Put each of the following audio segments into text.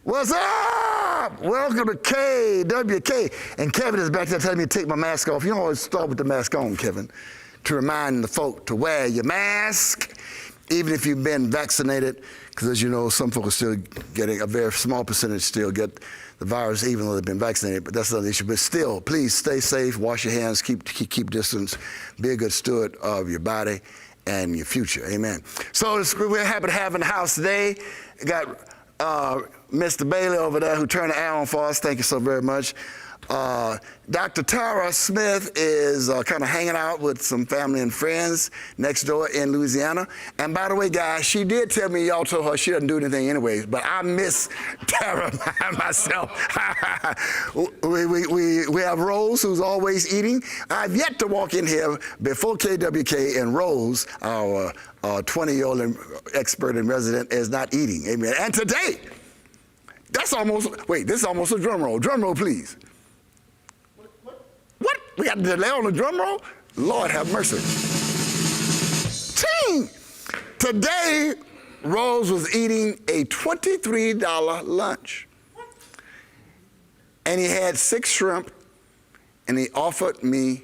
What's up? Welcome to KWK. And Kevin is back there telling me to take my mask off. You don't always start with the mask on, Kevin, to remind the folk to wear your mask, even if you've been vaccinated, because as you know, some folk are still getting, a very small percentage still get the virus, even though they've been vaccinated, but that's another issue. But still, please stay safe, wash your hands, keep distance, be a good steward of your body and your future, amen. So we're happy to have in the house today. We got Mr. Bailey over there who turned the air on for us. Thank you so very much. Dr. Tara Smith is kind of hanging out with some family and friends next door in Louisiana. And by the way, guys, she did tell me y'all told her she doesn't do anything anyways, but I miss Tara myself. we have Rose, who's always eating. I've yet to walk in here before KWK, and Rose, our 20-year-old expert and resident, is not eating. Amen. And today, this is almost a drum roll. Drum roll, please. What? We got a delay on the drum roll? Lord have mercy. Ching! Today, Rose was eating a $23 lunch. And he had 6 shrimp, and he offered me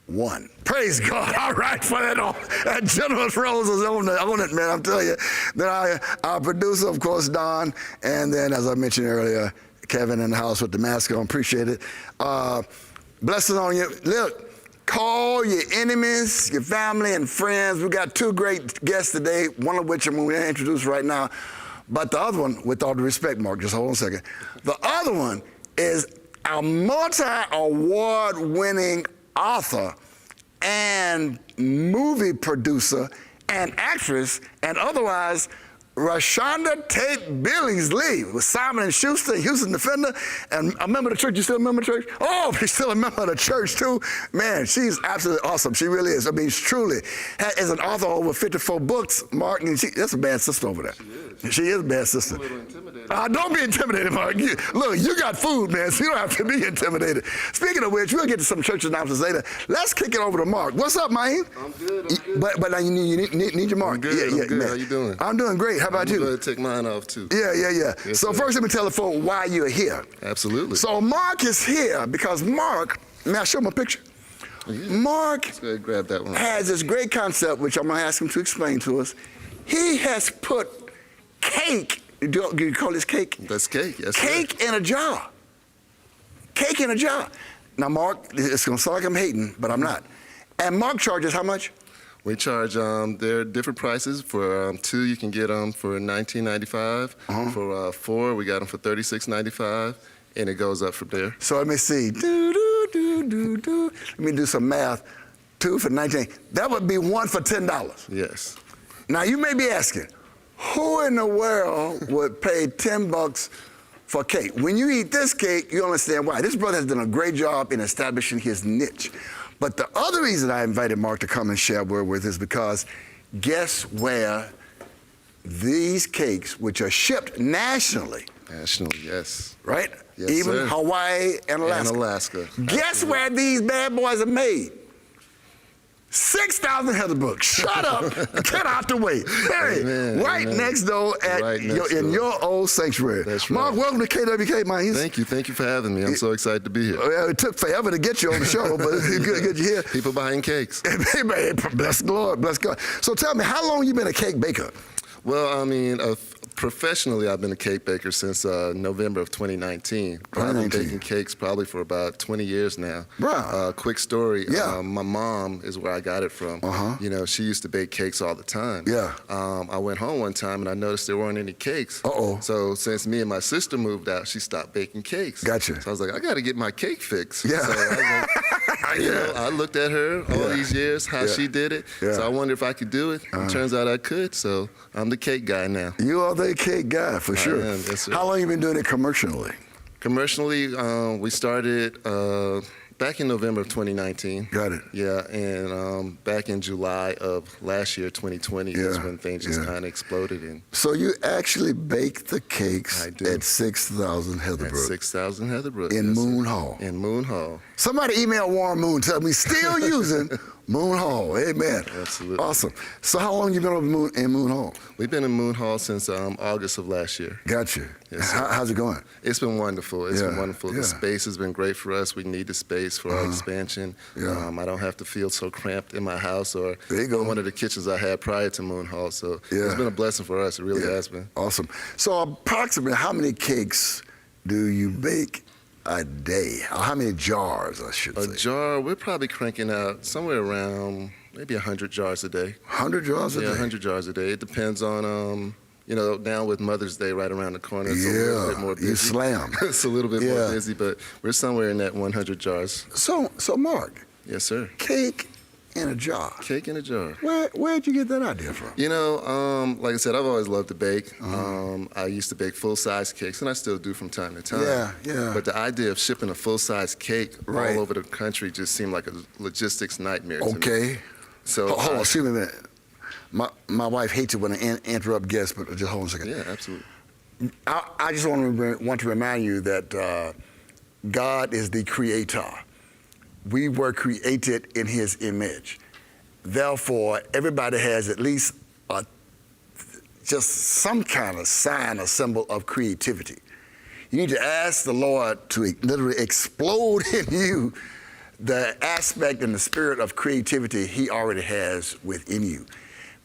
1. Praise God. All right, for that generous Rose is on it, man, I'm telling you. Then our producer, of course, Don, and then, as I mentioned earlier, Kevin in the house with the mask on. Appreciate it. Blessings on you. Look, call your enemies, your family and friends. We got 2 great guests today, one of which I'm going to introduce right now. But the other one, with all due respect, Mark, just hold on a second. The other one is our multi-award winning author and movie producer and actress and otherwise Rashonda Tate Billingsley with Simon & Schuster, Houston Defender, and a member of the church. You still a member of the church? Oh, she's still a member of the church too. Man, she's absolutely awesome. She really is. I mean, she truly is an author of over 54 books, Mark, and that's a bad sister over there. She is a bad sister. I'm a little intimidated. Don't be intimidated, Mark. Look, you got food, man, so you don't have to be intimidated. Speaking of which, we'll get to some church announcements later. Let's kick it over to Mark. What's up, man? I'm good. But now you need your Mark. I'm good. Yeah, I'm good. man. How you doing? I'm doing great. How about you? I'm going to take mine off too. Yeah. Yes, So sir. first, let me tell the folk why you're here. Absolutely. So Mark is here because Mark, may I show him a picture? Yeah. Mark Let's go ahead and grab that one. has this great concept, which I'm going to ask him to explain to us. He has put cake, do you call this cake? That's cake, yes, sir. Cake in a jar. Cake in a jar. Now, Mark, it's going to sound like I'm hating, but I'm not. And Mark charges how much? We charge, there are different prices. For 2, you can get them for $19.95. For 4, we got them for $36.95, and it goes up from there. So let me see. Let me do some math. 2 for $19. That would be 1 for $10. Yes. Now, you may be asking, who in the world would pay $10 for cake? When you eat this cake, you understand why. This brother has done a great job in establishing his niche. But the other reason I invited Mark to come and share a word with is because guess where these cakes, which are shipped nationally. Nationally, yes. Right? Yes, Even sir. Hawaii and Alaska. And Alaska. Guess where these bad boys are made? 6,000 Heatherbrook. Shut up. Get out the way. Hey, Amen, right amen. next door at Right next in door. your old sanctuary. That's Mark, right. welcome to KWK, man. Thank you for having me. I'm so excited to be here. Well, it took forever to get you on the show, but it's good you're here. People buying cakes. Amen. Bless the Lord, bless God. So tell me, how long you been a cake baker? Well, I mean, professionally, I've been a cake baker since November of 2019. I've been baking cakes probably for about 20 years now. Wow. Quick story. Yeah. My mom is where I got it from. You know, she used to bake cakes all the time. Yeah. I went home one time and I noticed there weren't any cakes. Uh-oh. So since me and my sister moved out, she stopped baking cakes. Gotcha. So I was like, I got to get my cake fixed. Yeah. So I was like, you know, I looked at her all these years, how she did it. Yeah. So I wondered if I could do it. It turns out I could. So I'm the cake guy now. You are the cake guy, for sure. am, yes, sir. How long you been doing it commercially? Commercially, we started back in November of 2019. Got it. Yeah, and back in July of last year, 2020, is when things just kind of exploded. And So you actually bake the cakes I do. at 6,000 at Heatherbrook 6,000 Heatherbrook. in yes, sir. Moon Hall. In Moon Hall. Somebody email Warren Moon, tell me still using Moon Hall, amen. Absolutely. Awesome. So how long you been over in Moon Hall? We've been in Moon Hall since August of last year. Gotcha. Yes, How's it going? It's been wonderful. It's been wonderful. Yeah. The space has been great for us. We need the space for our expansion. Yeah. I don't have to feel so cramped in my house or There you go. in one of the kitchens I had prior to Moon Hall. So Yeah. it's been a blessing for us. It really has been. Awesome. So approximately how many cakes do you bake a day? Or how many jars, I should A say? jar, we're probably cranking out somewhere around maybe 100 jars a day. 100 jars a day? 100 jars a day. It depends on, now with Mother's Day right around the corner, it's a little bit more busy. you slam. It's a little bit more busy, but we're somewhere in that 100 jars. So Mark, Yes, sir. cake in a jar. Cake in a jar. Where'd you get that idea from? Like I said, I've always loved to bake. I used to bake full-size cakes, and I still do from time to time. Yeah. But the idea of shipping a full-size cake Right. all over the country just seemed like a logistics nightmare to me. Okay. So Hold on, excuse me a minute. My wife hates it when I interrupt guests, but just hold on a second. Yeah, absolutely. I just want to remind you that God is the creator. We were created in his image. Therefore, everybody has at least just some kind of sign or symbol of creativity. You need to ask the Lord to literally explode in you the aspect and the spirit of creativity he already has within you.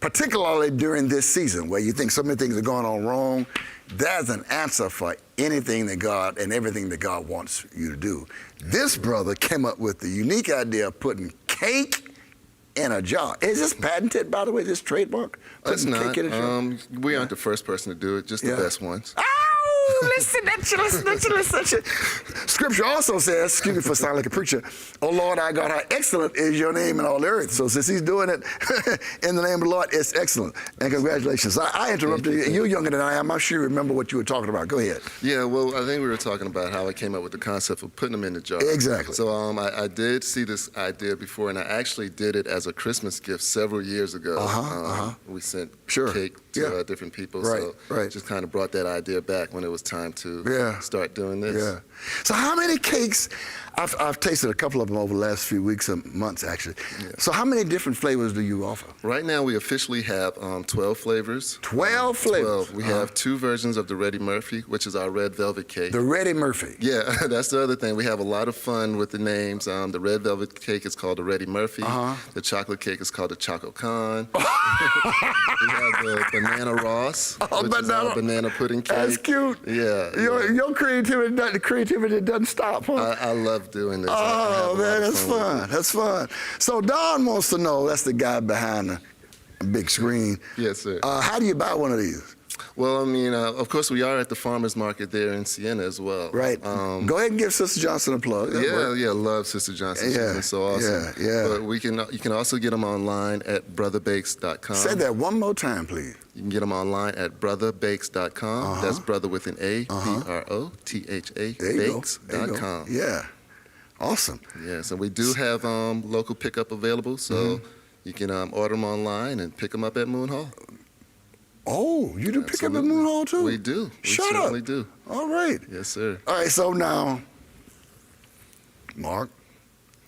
Particularly during this season where you think so many things are going on wrong, there's an answer for anything that God and everything that God wants you to do. This brother came up with the unique idea of putting cake in a jar. Is this patented, by the way, this trademark? It's Putting not. cake in a jar? We aren't the first person to do it, just the best ones. Oh, listen at you. Scripture also says, excuse me for sounding like a preacher, oh Lord our God, how excellent is your name in all the earth. So since he's doing it in the name of the Lord, it's excellent. And congratulations. I interrupted you. You're younger than I am. I'm sure you remember what you were talking about. Go ahead. Yeah, well, I think we were talking about how I came up with the concept of putting them in the jar. Exactly. So I did see this idea before, and I actually did it as a Christmas gift several years ago. We sent cake to different people. Right. Just kind of brought that idea back when it was time to start doing this. Yeah. So how many cakes? I've tasted a couple of them over the last few weeks and months, actually. Yeah. So how many different flavors do you offer? Right now, we officially have 12 flavors. 12 flavors? 12. We have 2 versions of the Ready Murphy, which is our red velvet cake. The Ready Murphy. Yeah, that's the other thing. We have a lot of fun with the names. The red velvet cake is called the Ready Murphy. The chocolate cake is called the Choco Con. We have the Banana Ross, which is our banana pudding cake. That's cute. Yeah. Your creativity doesn't stop, huh? I love doing this. Oh, man, that's fun. That's fun. So Don wants to know, that's the guy behind the big screen. Yes, sir. How do you buy one of these? Well, I mean, of course, we are at the farmer's market there in Siena as well. Right. Go ahead and give Sister Johnson a plug. Love Sister Johnson. She's been so awesome. Yeah. But you can also get them online at brotherbakes.com. Say that one more time, please. You can get them online at brotherbakes.com. That's brother with an A, B-R-O-T-H-A, bakes.com. Yeah. Awesome. Yes, and we do have local pickup available, so you can order them online and pick them up at Moon Hall. Oh, you do pick up at Moon Hall, too? We do. Shut up. We certainly up. do. All right. Yes, sir. All right, so now, Mark.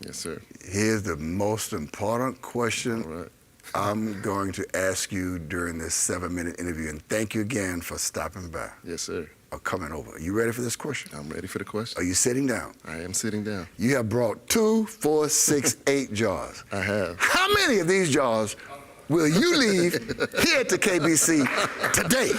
Yes, sir. Here's the most important question All right. I'm going to ask you during this 7-minute interview, and thank you again for stopping by Yes, sir. or coming over. Are you ready for this question? I'm ready for the question. Are you sitting down? I am sitting down. You have brought 2, 4, 6, 8 jars. I have. How many of these jars will you leave here at the KBC today?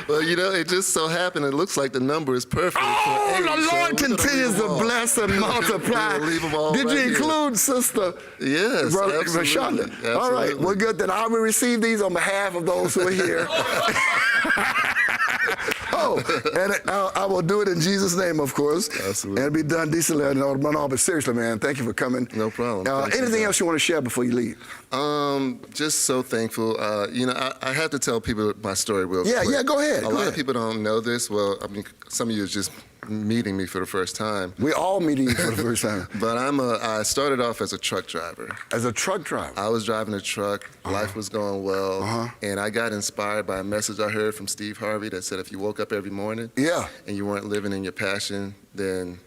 Well, it just so happened, it looks like the number is perfect. Oh, for 8, the so Lord we're gonna continues leave them to all. bless and multiply. We're gonna leave them all Did right you here. include Sister? Yes, Brother absolutely. Rashonda? All right, Absolutely. well, good. Then I will receive these on behalf of those who are here. And I will do it in Jesus' name, of course. Absolutely. And it'll be done decently and all. But seriously, man, thank you for coming. No problem. Anything else you want to share before you leave? Just so thankful. I have to tell people my story real quick. Yeah, go ahead. A lot of people don't know this. Well, I mean, some of you are just meeting me for the first time. We're all meeting you for the first time. But I started off as a truck driver. As a truck driver? I was driving a truck. Life was going well. And I got inspired by a message I heard from Steve Harvey that said if you woke up every morning and you weren't living in your passion, then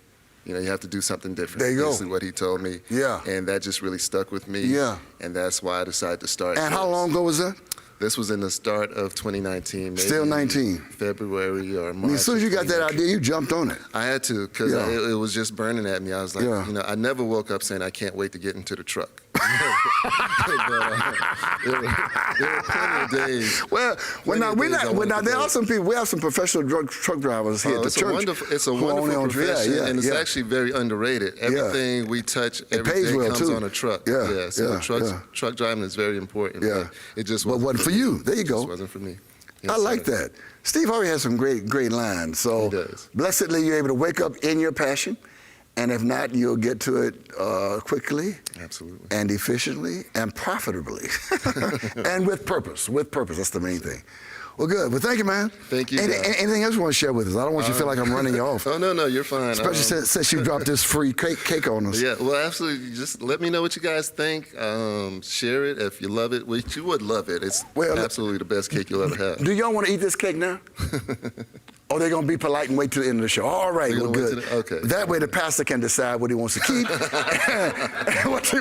you know, you have to do something different. There you go. Basically what he told me. Yeah. And that just really stuck with me. Yeah. And that's why I decided to start. And how long ago was that? This was in the start of 2019. Maybe Still 19. February or March. I mean, as soon as you got that idea, you jumped on it. I had to, because Yeah. it was just burning at me. I was like, Yeah. you know, I never woke up saying I can't wait to get into the truck. There were plenty of days. Well, now there are some people. We have some professional truck drivers here at the It's church. It's a who own their wonderful own- profession, yeah, and it's yeah. actually very underrated. Everything we touch every pays day well, comes too. on a truck. Yeah, So yeah. truck driving is very important. Yeah. But it just But wasn't for you. There you It go. just wasn't for me. I Yes, like sir. that. Steve Harvey has some great lines. So He does. blessedly, you're able to wake up in your passion, and if not, you'll get to it quickly Absolutely. and efficiently and profitably, and with purpose. With purpose, that's the main thing. Well, good. Well, thank you, man. Thank you, guys. Anything else you want to share with us? I don't want you to feel like I'm running you off. Oh, no, you're fine. Especially since you dropped this free cake on us. Yeah, well, absolutely. Just let me know what you guys think. Share it if you love it, which you would love it. It's absolutely the best cake you'll ever have. Do y'all want to eat this cake now? Or they're going to be polite and wait till the end of the show? All right, well, good. Okay. That way the pastor can decide what he wants to keep and what he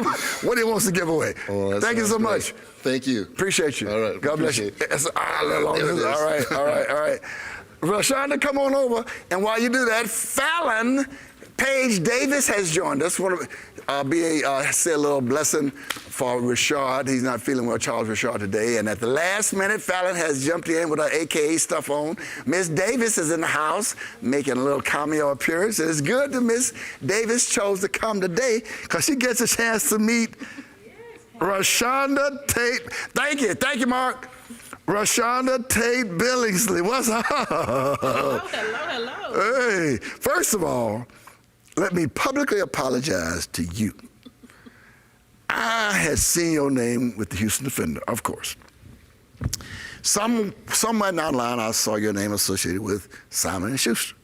wants to give away. Oh, Thank you so much. Thank you. Appreciate you. All right. God bless you. Appreciate it. All right. Rashonda, come on over. And while you do that, Fallon Paige Davis has joined us. Want to say a little blessing for Rashard. He's not feeling well, Charles Rashard, today. And at the last minute, Fallon has jumped in with her AKA stuff on. Miss Davis is in the house making a little cameo appearance. It's good that Miss Davis chose to come today because she gets a chance to meet Rashonda Tate. Thank you, Mark. Rashonda Tate Billingsley. What's up? Hello. Hey, first of all, let me publicly apologize to you. I had seen your name with the Houston Defender, of course. Somewhere down the line, I saw your name associated with Simon & Schuster.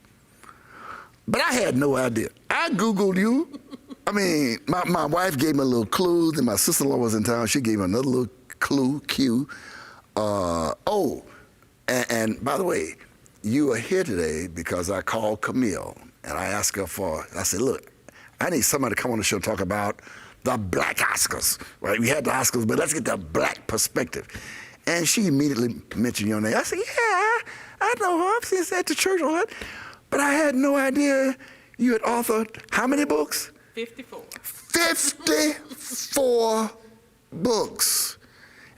But I had no idea. I Googled you. I mean, my wife gave me a little clue. Then my sister-in-law was in town. She gave me another little cue. And by the way, you are here today because I called Camille and I asked her I said, look, I need somebody to come on the show and talk about the black Oscars, right? We had the Oscars, but let's get the black perspective. And she immediately mentioned your name. I said, yeah, I know her. I've seen her at the church all that. But I had no idea you had authored how many books? 54. 54 books.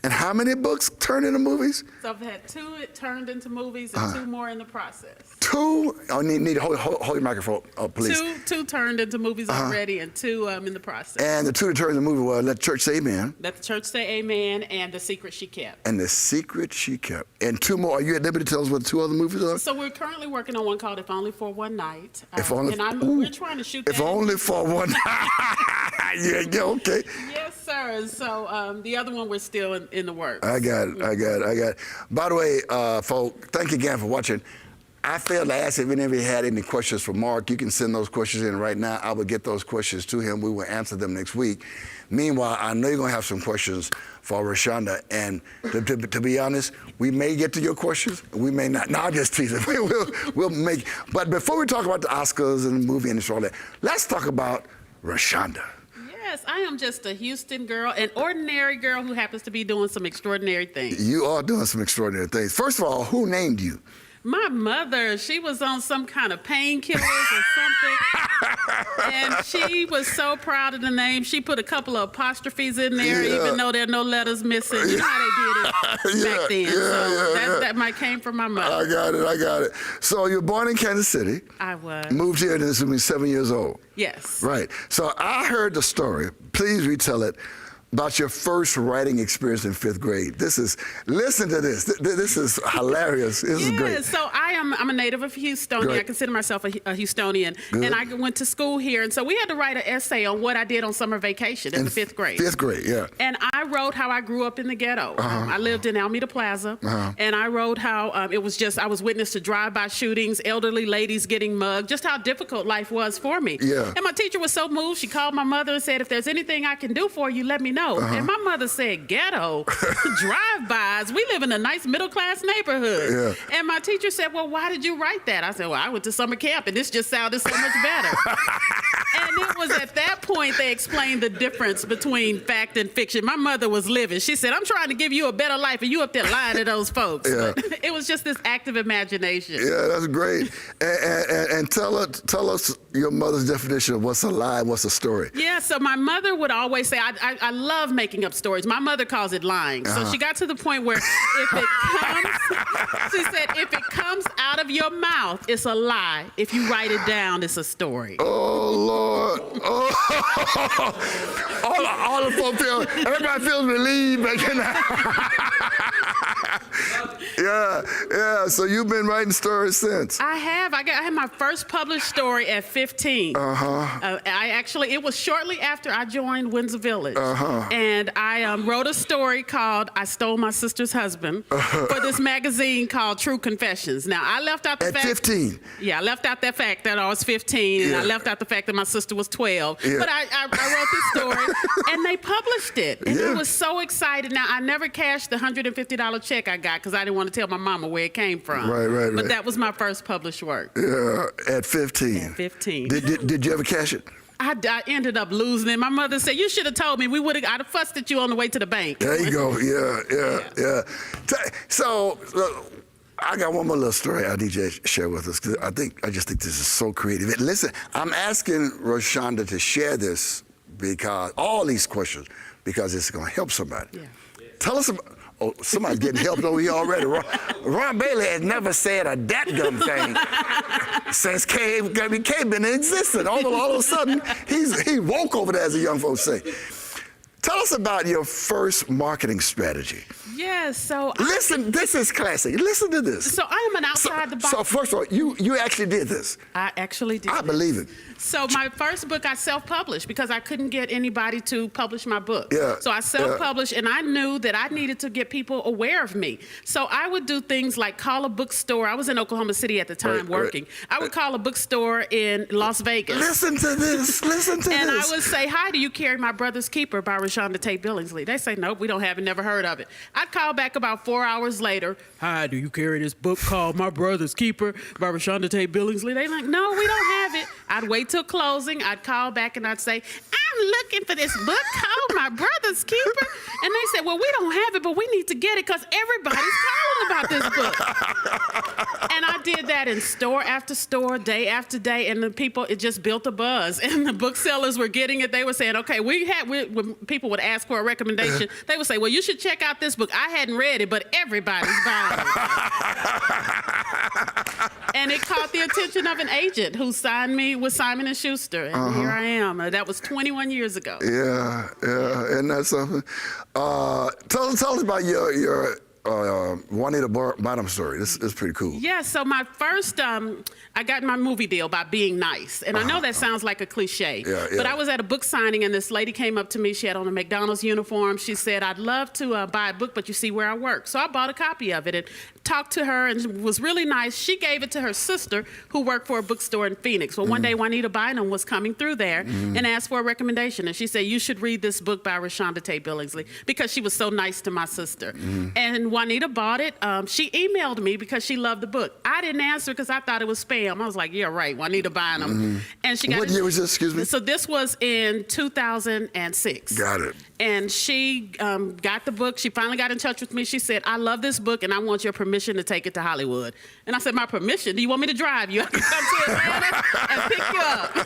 And how many books turned into movies? So I've had 2 turned into movies and 2 more in the process. 2? I need to hold your microphone up, please. Two turned into movies already and 2 in the process. And the 2 that turned into movie were Let the Church Say Amen. Let the Church Say Amen and The Secret She Kept. And The Secret She Kept. And 2 more. Are you at liberty to tell us what the 2 other movies are? So we're currently working on one called If Only for One Night. If only, we're trying to shoot that. If only for one night. Yeah, okay. Yes, sir. So the other one we're still in the works. I got it. By the way, folks, thank you again for watching. I failed to ask if any of you had any questions for Mark. You can send those questions in right now. I will get those questions to him. We will answer them next week. Meanwhile, I know you're going to have some questions for Rashonda. And to be honest, we may get to your questions. We may not. No, I'm just teasing. We'll make. But before we talk about the Oscars and the movie industry, all that, let's talk about Rashonda. Yes, I am just a Houston girl, an ordinary girl who happens to be doing some extraordinary things. You are doing some extraordinary things. First of all, who named you? My mother, she was on some kind of painkillers or something, and she was so proud of the name. She put a couple of apostrophes in there, even though there are no letters missing. You know how they did it back then. That might came from my mother. I got it. So you were born in Kansas City. I was. Moved here, and this was 7 years old. Yes. Right. So I heard the story. Please retell it. About your first writing experience in 5th grade. Listen to this. This is hilarious. This is great. So I'm a native of Houstonian. Great. I consider myself a Houstonian. Good. And I went to school here. And so we had to write an essay on what I did on summer vacation in the 5th grade. 5th grade, yeah. And I wrote how I grew up in the ghetto. I lived in Alameda Plaza. And I wrote how I was witness to drive-by shootings, elderly ladies getting mugged, just how difficult life was for me. Yeah. And my teacher was so moved, she called my mother and said, if there's anything I can do for you, let me note. And my mother said, ghetto, drive-bys. We live in a nice middle-class neighborhood. Yeah. And my teacher said, well, why did you write that? I said, well, I went to summer camp, and this just sounded so much better. And it was at that point they explained the difference between fact and fiction. My mother was livid. She said, I'm trying to give you a better life, and you up there lying to those folks. Yeah. But it was just this active imagination. Yeah, that's great. And tell us your mother's definition of what's a lie, what's a story. Yeah, so my mother would always say, I love making up stories. My mother calls it lying. So she got to the point where if it comes, she said, if it comes out of your mouth, it's a lie. If you write it down, it's a story. Oh, Lord. Oh. all the folks everybody feels relieved. Yeah. So you've been writing stories since. I have. I had my first published story at 15. It was shortly after I joined Windsor Village. And I wrote a story called I Stole My Sister's Husband for this magazine called True Confessions. Now, I left out the fact. At 15? Yeah, I left out that fact that I was 15, and I left out the fact that my sister was 12. Yeah. But I wrote this story, and they published it. And I was so excited. Now, I never cashed the $150 check I got because I didn't want to tell my mama where it came from. Right. But that was my first published work. Yeah, at 15. At 15. Did you ever cash it? I ended up losing it. My mother said, you should have told me. I'd have fussed at you on the way to the bank. There you go. Yeah. So I got one more little story I need you to share with us because I just think this is so creative. And listen, I'm asking Rashonda to share this because all these questions because it's going to help somebody. Yeah. Tell us about. Oh, somebody's getting helped over here already. Ron Bailey has never said a dadgum thing since K been in existence. All of a sudden, he woke over there, as the young folks say. Tell us about your first marketing strategy. Yes, so... Listen, this is classic. Listen to this. So I am an outside the box... So first of all, you actually did this. I actually did. I believe it. So my first book I self-published because I couldn't get anybody to publish my book. Yeah. So I self-published, and I knew that I needed to get people aware of me. So I would do things like call a bookstore. I was in Oklahoma City at the time working. I would call a bookstore in Las Vegas. Listen to this. And I would say, hi, do you carry My Brother's Keeper by Rashonda Tate Billingsley? They say, nope, we don't have it, never heard of it. I'd call back about 4 hours later. Hi, do you carry this book called My Brother's Keeper by Rashonda Tate Billingsley? They like, no, we don't have it. I'd wait till closing. I'd call back and I'd say, I'm looking for this book called My Brother's Keeper. And they said, well, we don't have it, but we need to get it because everybody's calling about this book. And I did that in store after store, day after day, and the people, it just built a buzz. And the booksellers were getting it. They were saying, okay, when people would ask for a recommendation, they would say, well, you should check out this book. I hadn't read it, but everybody's buying it. And it caught the attention of an agent who signed me with Simon & Schuster, and here I am. That was 21 years ago. Yeah, isn't that something? Tell us about your Juanita Bottom story. This is pretty cool. Yeah, so my first, I got my movie deal by being nice. And I know that sounds like a cliche, but I was at a book signing and this lady came up to me. She had on a McDonald's uniform. She said, I'd love to buy a book, but you see where I work. So I bought a copy of it and talked to her and was really nice. She gave it to her sister who worked for a bookstore in Phoenix. Well, one day Juanita Bynum was coming through there and asked for a recommendation. And she said, you should read this book by Rashonda Tate Billingsley because she was so nice to my sister. And Juanita bought it. She emailed me because she loved the book. I didn't answer because I thought it was spam. I was like, yeah, right, Juanita Bynum. And she got What year was this, excuse me? So this was in 2006. Got it. And she got the book. She finally got in touch with me. She said, I love this book and I want your permission to take it to Hollywood. And I said, my permission? Do you want me to drive you? I can come to Atlanta and pick you up.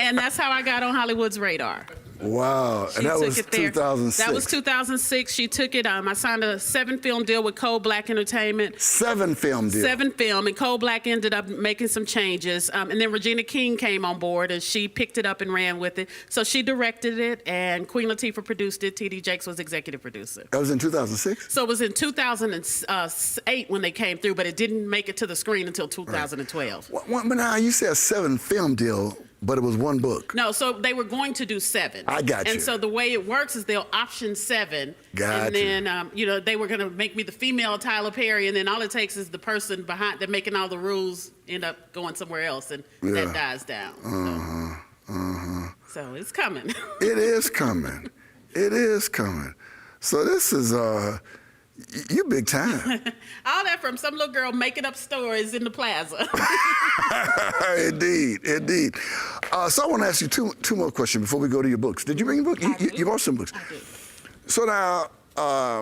And that's how I got on Hollywood's radar. Wow, and that was 2006. That was 2006. She took it. I signed a 7-film deal with Cole Black Entertainment. 7-film deal? 7-film, and Cole Black ended up making some changes. And then Regina King came on board, and she picked it up and ran with it. So she directed it, and Queen Latifah produced it. T.D. Jakes was executive producer. That was in 2006? So it was in 2008 when they came through, but it didn't make it to the screen until 2012. Right. But now you said a 7-film deal, but it was one book. No, so they were going to do 7. I got you. And so the way it works is they'll option 7. Got and then, they were going to make me the female Tyler Perry, and then all it takes is the person behind, they're making all the rules, end up going somewhere else, and that dies down. So it's coming. It is coming. It is coming. So this is, you big time. All that from some little girl making up stories in the plaza. Indeed, indeed. So I want to ask you two more questions before we go to your books. Did you bring a book? You bought some books. I did. So now, I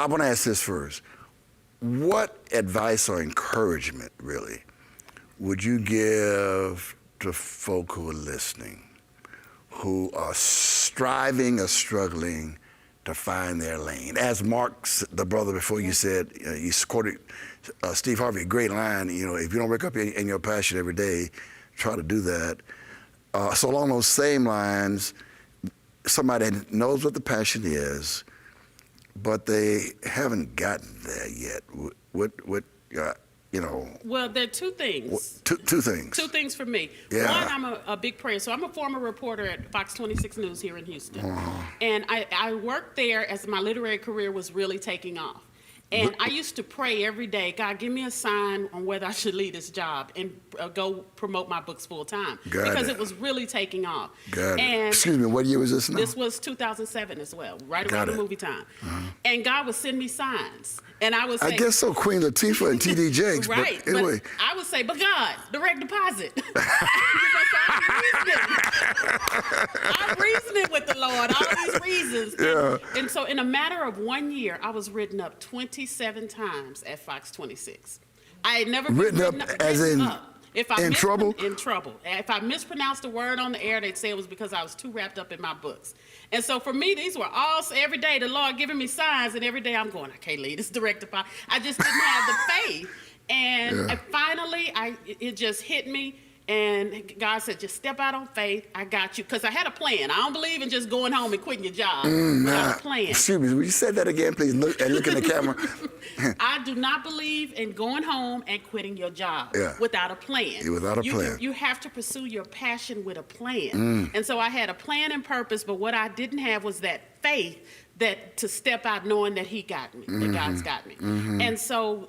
want to ask this first. What advice or encouragement, really, would you give to folk who are listening, who are striving or struggling to find their lane? As Mark, the brother before you said, you quoted Steve Harvey, a great line, if you don't wake up in your passion every day, try to do that. So along those same lines, somebody knows what the passion is, but they haven't gotten there yet. What Well, there are two things. Two things. Two things for me. Yeah. One, I'm a big prayer. So I'm a former reporter at Fox 26 News here in Houston. And I worked there as my literary career was really taking off. And I used to pray every day, God, give me a sign on whether I should leave this job and go promote my books full time. Because it was really taking off. Got it. And Excuse me, what year was this now? this was 2007 as well, right around the movie time. And God would send me signs. And I would say, I guess so, Queen Latifah and T.D. Jakes. right. But anyway. But I would say, but God, direct deposit. So I'm reasoning with the Lord, all these reasons. Yeah. And so in a matter of 1 year, I was written up 27 times at Fox 26. I had never been Written up as in up. If I in trouble? In trouble. If I mispronounced a word on the air, they'd say it was because I was too wrapped up in my books. And so for me, these were all, every day the Lord giving me signs, and every day I'm going, I can't leave this direct deposit. I just didn't have the faith. And finally, it just hit me. And God said, just step out on faith. I got you. Because I had a plan. I don't believe in just going home and quitting your job without a plan. Excuse me, will you say that again, please? Look in the camera. I do not believe in going home and quitting your job without a plan. Without a plan. You have to pursue your passion with a plan. And so I had a plan and purpose, but what I didn't have was that faith that to step out knowing that he got me, that God's got me. And so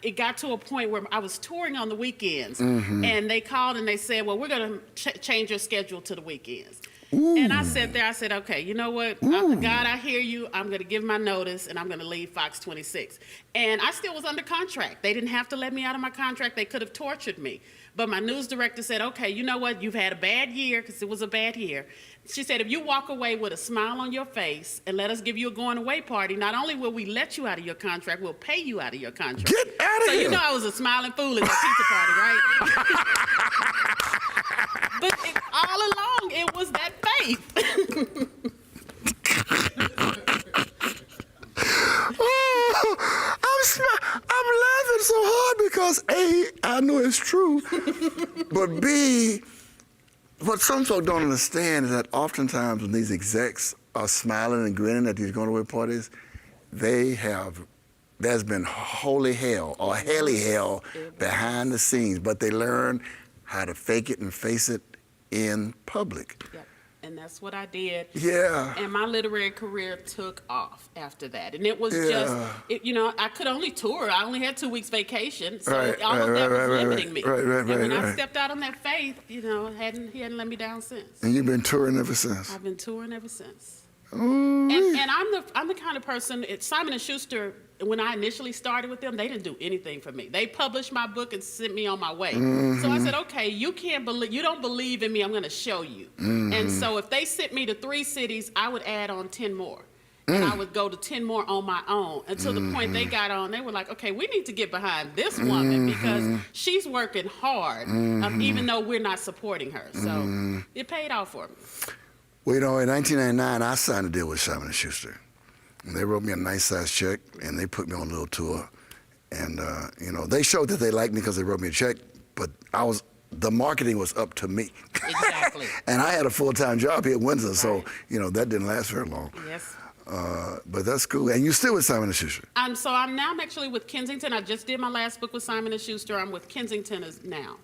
it got to a point where I was touring on the weekends, and they called and they said, well, we're going to change your schedule to the weekends. And I sat there, I said, okay, you know what? God, I hear you. I'm going to give my notice, and I'm going to leave Fox 26. And I still was under contract. They didn't have to let me out of my contract. They could have tortured me. But my news director said, okay, you know what? You've had a bad year, because it was a bad year. She said, if you walk away with a smile on your face and let us give you a going away party, not only will we let you out of your contract, we'll pay you out of your contract. Get out of so here. You know I was a smiling fool at that pizza party, right? But all along, it was that faith. I'm laughing so hard because A, I know it's true, but B, what some folk don't understand is that oftentimes when these execs are smiling and grinning at these going away parties, there's been holy hell or helly hell behind the scenes, but they learn how to fake it and face it in public. Yep. And that's what I did. Yeah. And my literary career took off after that. And it was just, I could only tour. I only had 2 weeks vacation. So all of that was limiting me. And when I stepped out on that faith, he hadn't let me down since. And you've been touring ever since? I've been touring ever since. Ooh. And I'm the kind of person, Simon & Schuster, when I initially started with them, they didn't do anything for me. They published my book and sent me on my way. So I said, okay, you don't believe in me, I'm gonna show you. And so if they sent me to 3 cities, I would add on 10 more. And I would go to 10 more on my own until the point they got on, they were like, okay, we need to get behind this woman because she's working hard, even though we're not supporting her. So it paid off for me. Well, in 1999, I signed a deal with Simon & Schuster. And they wrote me a nice size check, and they put me on a little tour. And, they showed that they liked me because they wrote me a check, but the marketing was up to me. Exactly. And I had a full-time job here at Windsor, so, that didn't last very long. Yes. But that's cool. And you're still with Simon & Schuster? I'm actually with Kensington. I just did my last book with Simon & Schuster. I'm with Kensington now.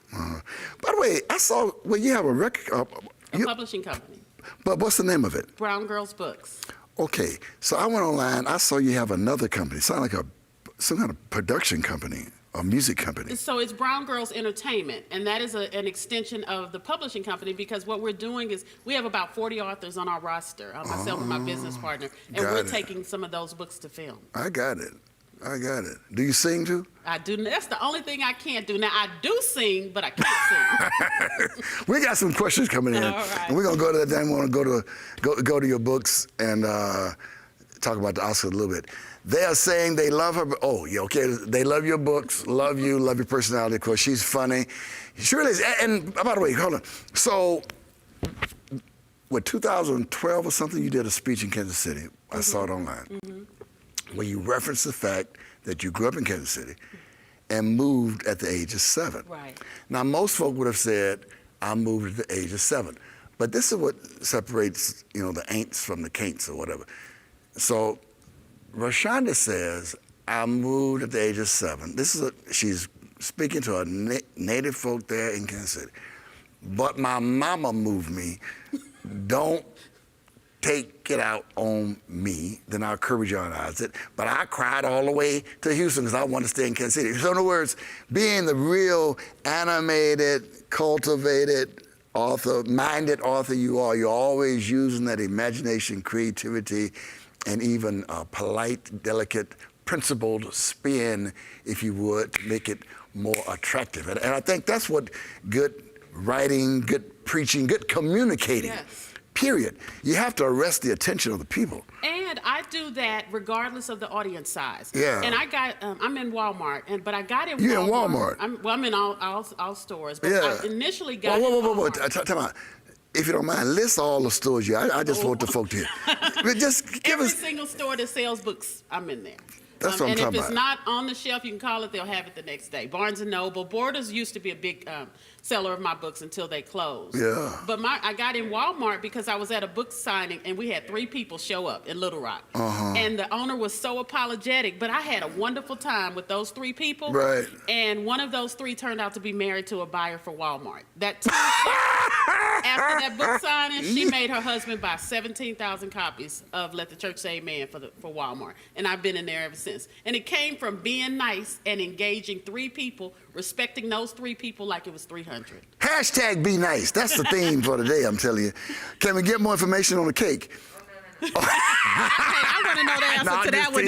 By the way, I saw, you have a record. A publishing company. But what's the name of it? Brown Girls Books. Okay, so I went online. I saw you have another company. Sound like some kind of production company or music company. So it's Brown Girls Entertainment, and that is an extension of the publishing company, because what we're doing is we have about 40 authors on our roster, myself and my business partner, and we're taking some of those books to film. I got it. Do you sing too? I do. That's the only thing I can't do. Now, I do sing, but I can't sing. We got some questions coming in. All right. And we're going to go to that. Then we're going to go to your books and talk about the Oscar a little bit. They are saying they love her. Oh, yeah, okay. They love your books, love you, love your personality. Of course, she's funny. She really is. And by the way, hold on. So, what, 2012 or something, you did a speech in Kansas City. I saw it online. Where you referenced the fact that you grew up in Kansas City and moved at the age of 7. Right. Now, most folk would have said, I moved at the age of 7. But this is what separates, the ain'ts from the can'ts or whatever. So, Rashonda says, I moved at the age of 7. She's speaking to her native folk there in Kansas City. But my mama moved me. Don't take it out on me. Then our Kirbyjon it. But I cried all the way to Houston because I wanted to stay in Kansas City. So in other words, being the real animated, cultivated minded author you are, you're always using that imagination, creativity, and even a polite, delicate, principled spin, if you would, to make it more attractive. And I think that's what good writing, good preaching, good communicating, period. You have to arrest the attention of the people. And I do that regardless of the audience size. Yeah. And I'm in Walmart, but I got in Walmart. You're in Walmart? I'm in all stores, but Yeah. I initially got Whoa. Time out. If you don't mind, list all the stores you. I just want the folk to hear. But just give Every us. single store that sells books, I'm in there. That's what I'm and talking if it's about. not on the shelf, you can call it, they'll have it the next day. Barnes & Noble. Borders used to be a big seller of my books until they closed. Yeah. But I got in Walmart because I was at a book signing, and we had 3 people show up in Little Rock. And the owner was so apologetic, but I had a wonderful time with those 3 people. Right. And one of those 3 turned out to be married to a buyer for Walmart. That after that book signing, she made her husband buy 17,000 copies of Let the Church Say Amen for Walmart. And I've been in there ever since. And it came from being nice and engaging 3 people, respecting those 3 people like it was 300. Hashtag be nice. That's the theme for today, I'm telling you. Can we get more information on the cake? I want to know the answer to that one.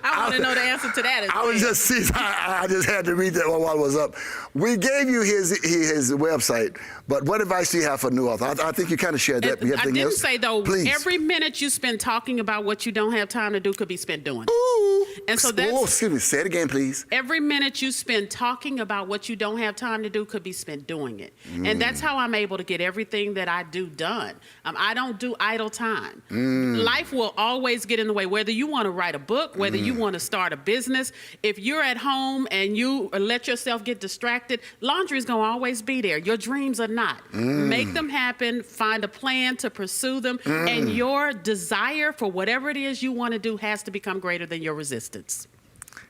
I want to know the answer to that. I just had to read that while I was up. We gave you his website, but what advice do you have for a new author? I think you kind of shared that. I didn't say, though, please. Every minute you spend talking about what you don't have time to do could be spent doing it. Ooh. And so that's, excuse me, say it again, please. Every minute you spend talking about what you don't have time to do could be spent doing it. And that's how I'm able to get everything that I do done. I don't do idle time. Life will always get in the way, whether you want to write a book, whether you want to start a business. If you're at home and you let yourself get distracted, laundry is going to always be there. Your dreams are not. Make them happen, find a plan to pursue them, and your desire for whatever it is you want to do has to become greater than your resistance.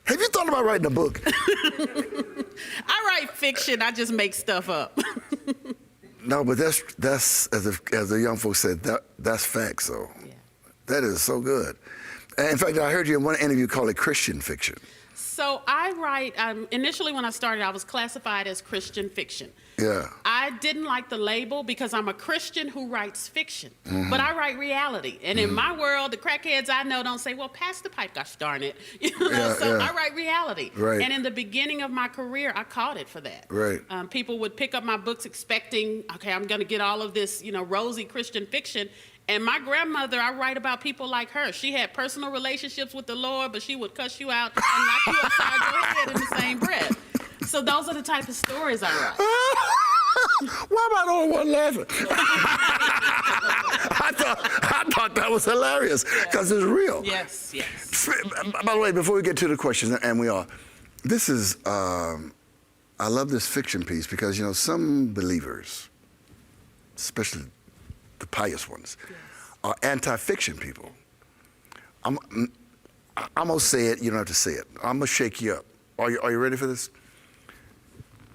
Have you thought about writing a book? I write fiction. I just make stuff up. No, but that's as the young folks said, that's facts, though. Yeah. That is so good. And in fact, I heard you in one interview call it Christian fiction. So I write, initially when I started, I was classified as Christian fiction. Yeah. I didn't like the label because I'm a Christian who writes fiction, but I write reality. And in my world, the crackheads I know don't say, well, pass the pipe, gosh darn it. I write reality. Right. And in the beginning of my career, I caught it for that. Right. People would pick up my books expecting, okay, I'm going to get all of this, rosy Christian fiction. And my grandmother, I write about people like her. She had personal relationships with the Lord, but she would cuss you out and knock you upside your head in the same breath. So those are the type of stories I write. Why am I the only one laughing? I thought that was hilarious because it's real. Yes. By the way, before we get to the questions, and we are, this is, I love this fiction piece because, some believers, especially the pious ones, are anti-fiction people. I'm going to say it. You don't have to say it. I'm going to shake you up. Are you ready for this?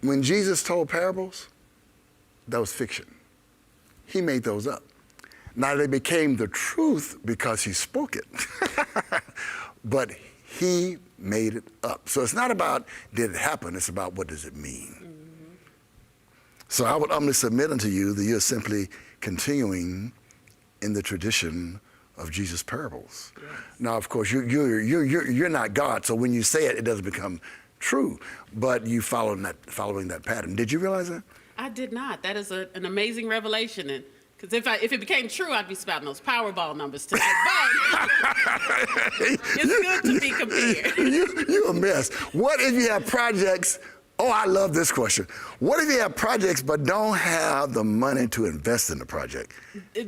When Jesus told parables, that was fiction. He made those up. Now they became the truth because he spoke it. But He made it up. So it's not about did it happen, it's about what does it mean. So I would humbly submit unto you that you're simply continuing in the tradition of Jesus' parables. Yes. Now, of course, you're not God, so when you say it, it doesn't become true, but you following that pattern. Did you realize that? I did not. That is an amazing revelation. And because if it became true, I'd be spouting those Powerball numbers tonight. But it's good to be compared. You're a mess. What if you have projects? Oh, I love this question. What if you have projects but don't have the money to invest in the project?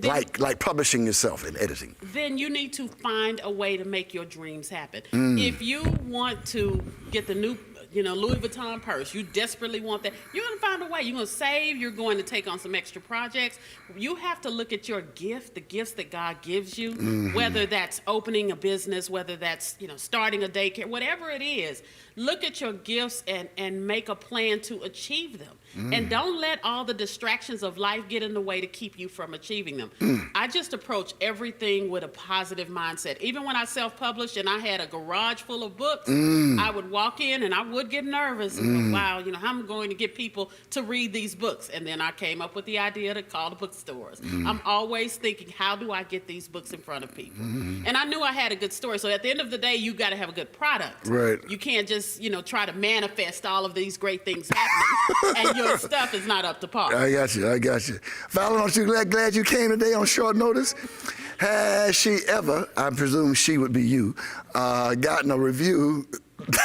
Like publishing yourself and editing. Then you need to find a way to make your dreams happen. If you want to get the new Louis Vuitton purse, you desperately want that, you're going to find a way. You're going to save, you're going to take on some extra projects. You have to look at your gift, the gifts that God gives you, whether that's opening a business, whether that's, starting a daycare, whatever it is. Look at your gifts and make a plan to achieve them. And don't let all the distractions of life get in the way to keep you from achieving them. I just approach everything with a positive mindset. Even when I self-published and I had a garage full of books, I would walk in and I would get nervous and go, wow, how am I going to get people to read these books? And then I came up with the idea to call the bookstores. I'm always thinking, how do I get these books in front of people? And I knew I had a good story. So at the end of the day, you got to have a good product. Right. You can't just, try to manifest all of these great things happening and your stuff is not up to par. I got you. Fallon, aren't you glad you came today on short notice? Has she ever, I presume she would be you, gotten a review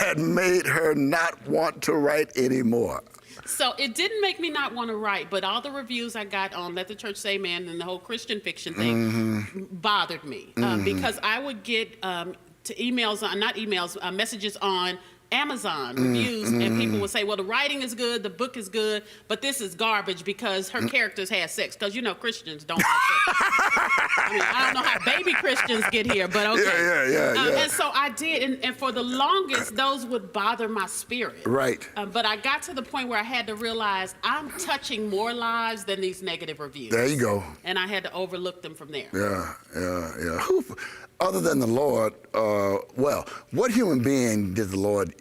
that made her not want to write anymore? So it didn't make me not want to write, but all the reviews I got on Let the Church Say Amen and the whole Christian fiction thing bothered me because I would get messages on Amazon reviews, and people would say, well, the writing is good, the book is good, but this is garbage because her characters had sex. Because, Christians don't have sex. I don't know how baby Christians get here, but okay. Yeah. And so I did, and for the longest, those would bother my spirit. Right. But I got to the point where I had to realize I'm touching more lives than these negative reviews. There you go. And I had to overlook them from there. Yeah. Other than the Lord, what human being did the Lord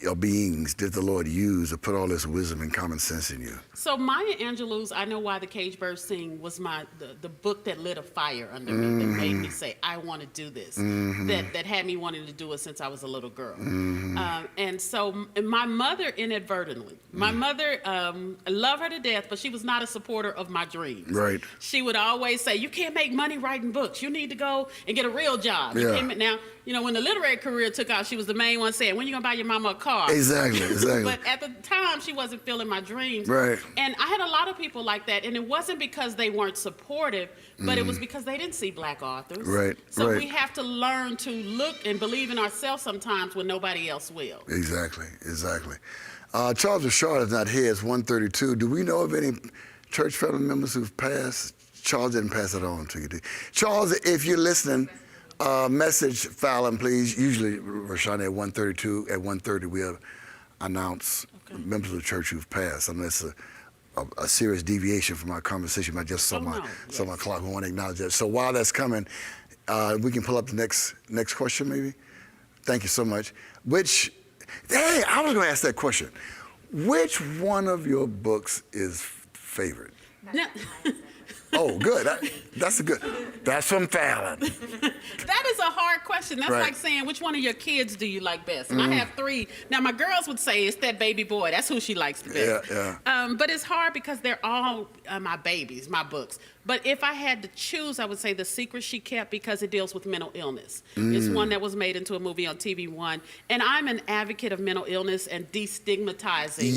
use to put all this wisdom and common sense in you? So Maya Angelou's I Know Why the Cage Birds Sing was the book that lit a fire under me, that made me say, I want to do this, that had me wanting to do it since I was a little girl. And so my mother inadvertently, I love her to death, but she was not a supporter of my dreams. Right. She would always say, you can't make money writing books. You need to go and get a real job. Yeah. Now, when the literary career took off, she was the main one saying, when are you going to buy your mama a car? Exactly. But at the time, she wasn't feeling my dreams. Right. And I had a lot of people like that, and it wasn't because they weren't supportive, but it was because they didn't see black authors. Right. So we have to learn to look and believe in ourselves sometimes when nobody else will. Exactly. Charles Richard is not here. It's 1:32. Do we know of any church family members who've passed? Charles didn't pass it on to you. Charles, if you're listening, message Fallon, please. Usually, Regina, at 1:32, at 1:30, we'll announce members of the church who've passed. Unless a serious deviation from our conversation. I just saw my clock. We want to acknowledge that. So while that's coming, we can pull up the next question, maybe. Thank you so much. Hey, I was going to ask that question. Which one of your books is favorite? No. Oh, good. That's from Fallon. That is a hard question. That's like saying, which one of your kids do you like best? And I have 3. Now, my girls would say it's that baby boy. That's who she likes the best. Yeah. But it's hard because they're all my babies, my books. But if I had to choose, I would say The Secret She Kept because it deals with mental illness. It's one that was made into a movie on TV1. And I'm an advocate of mental illness and destigmatizing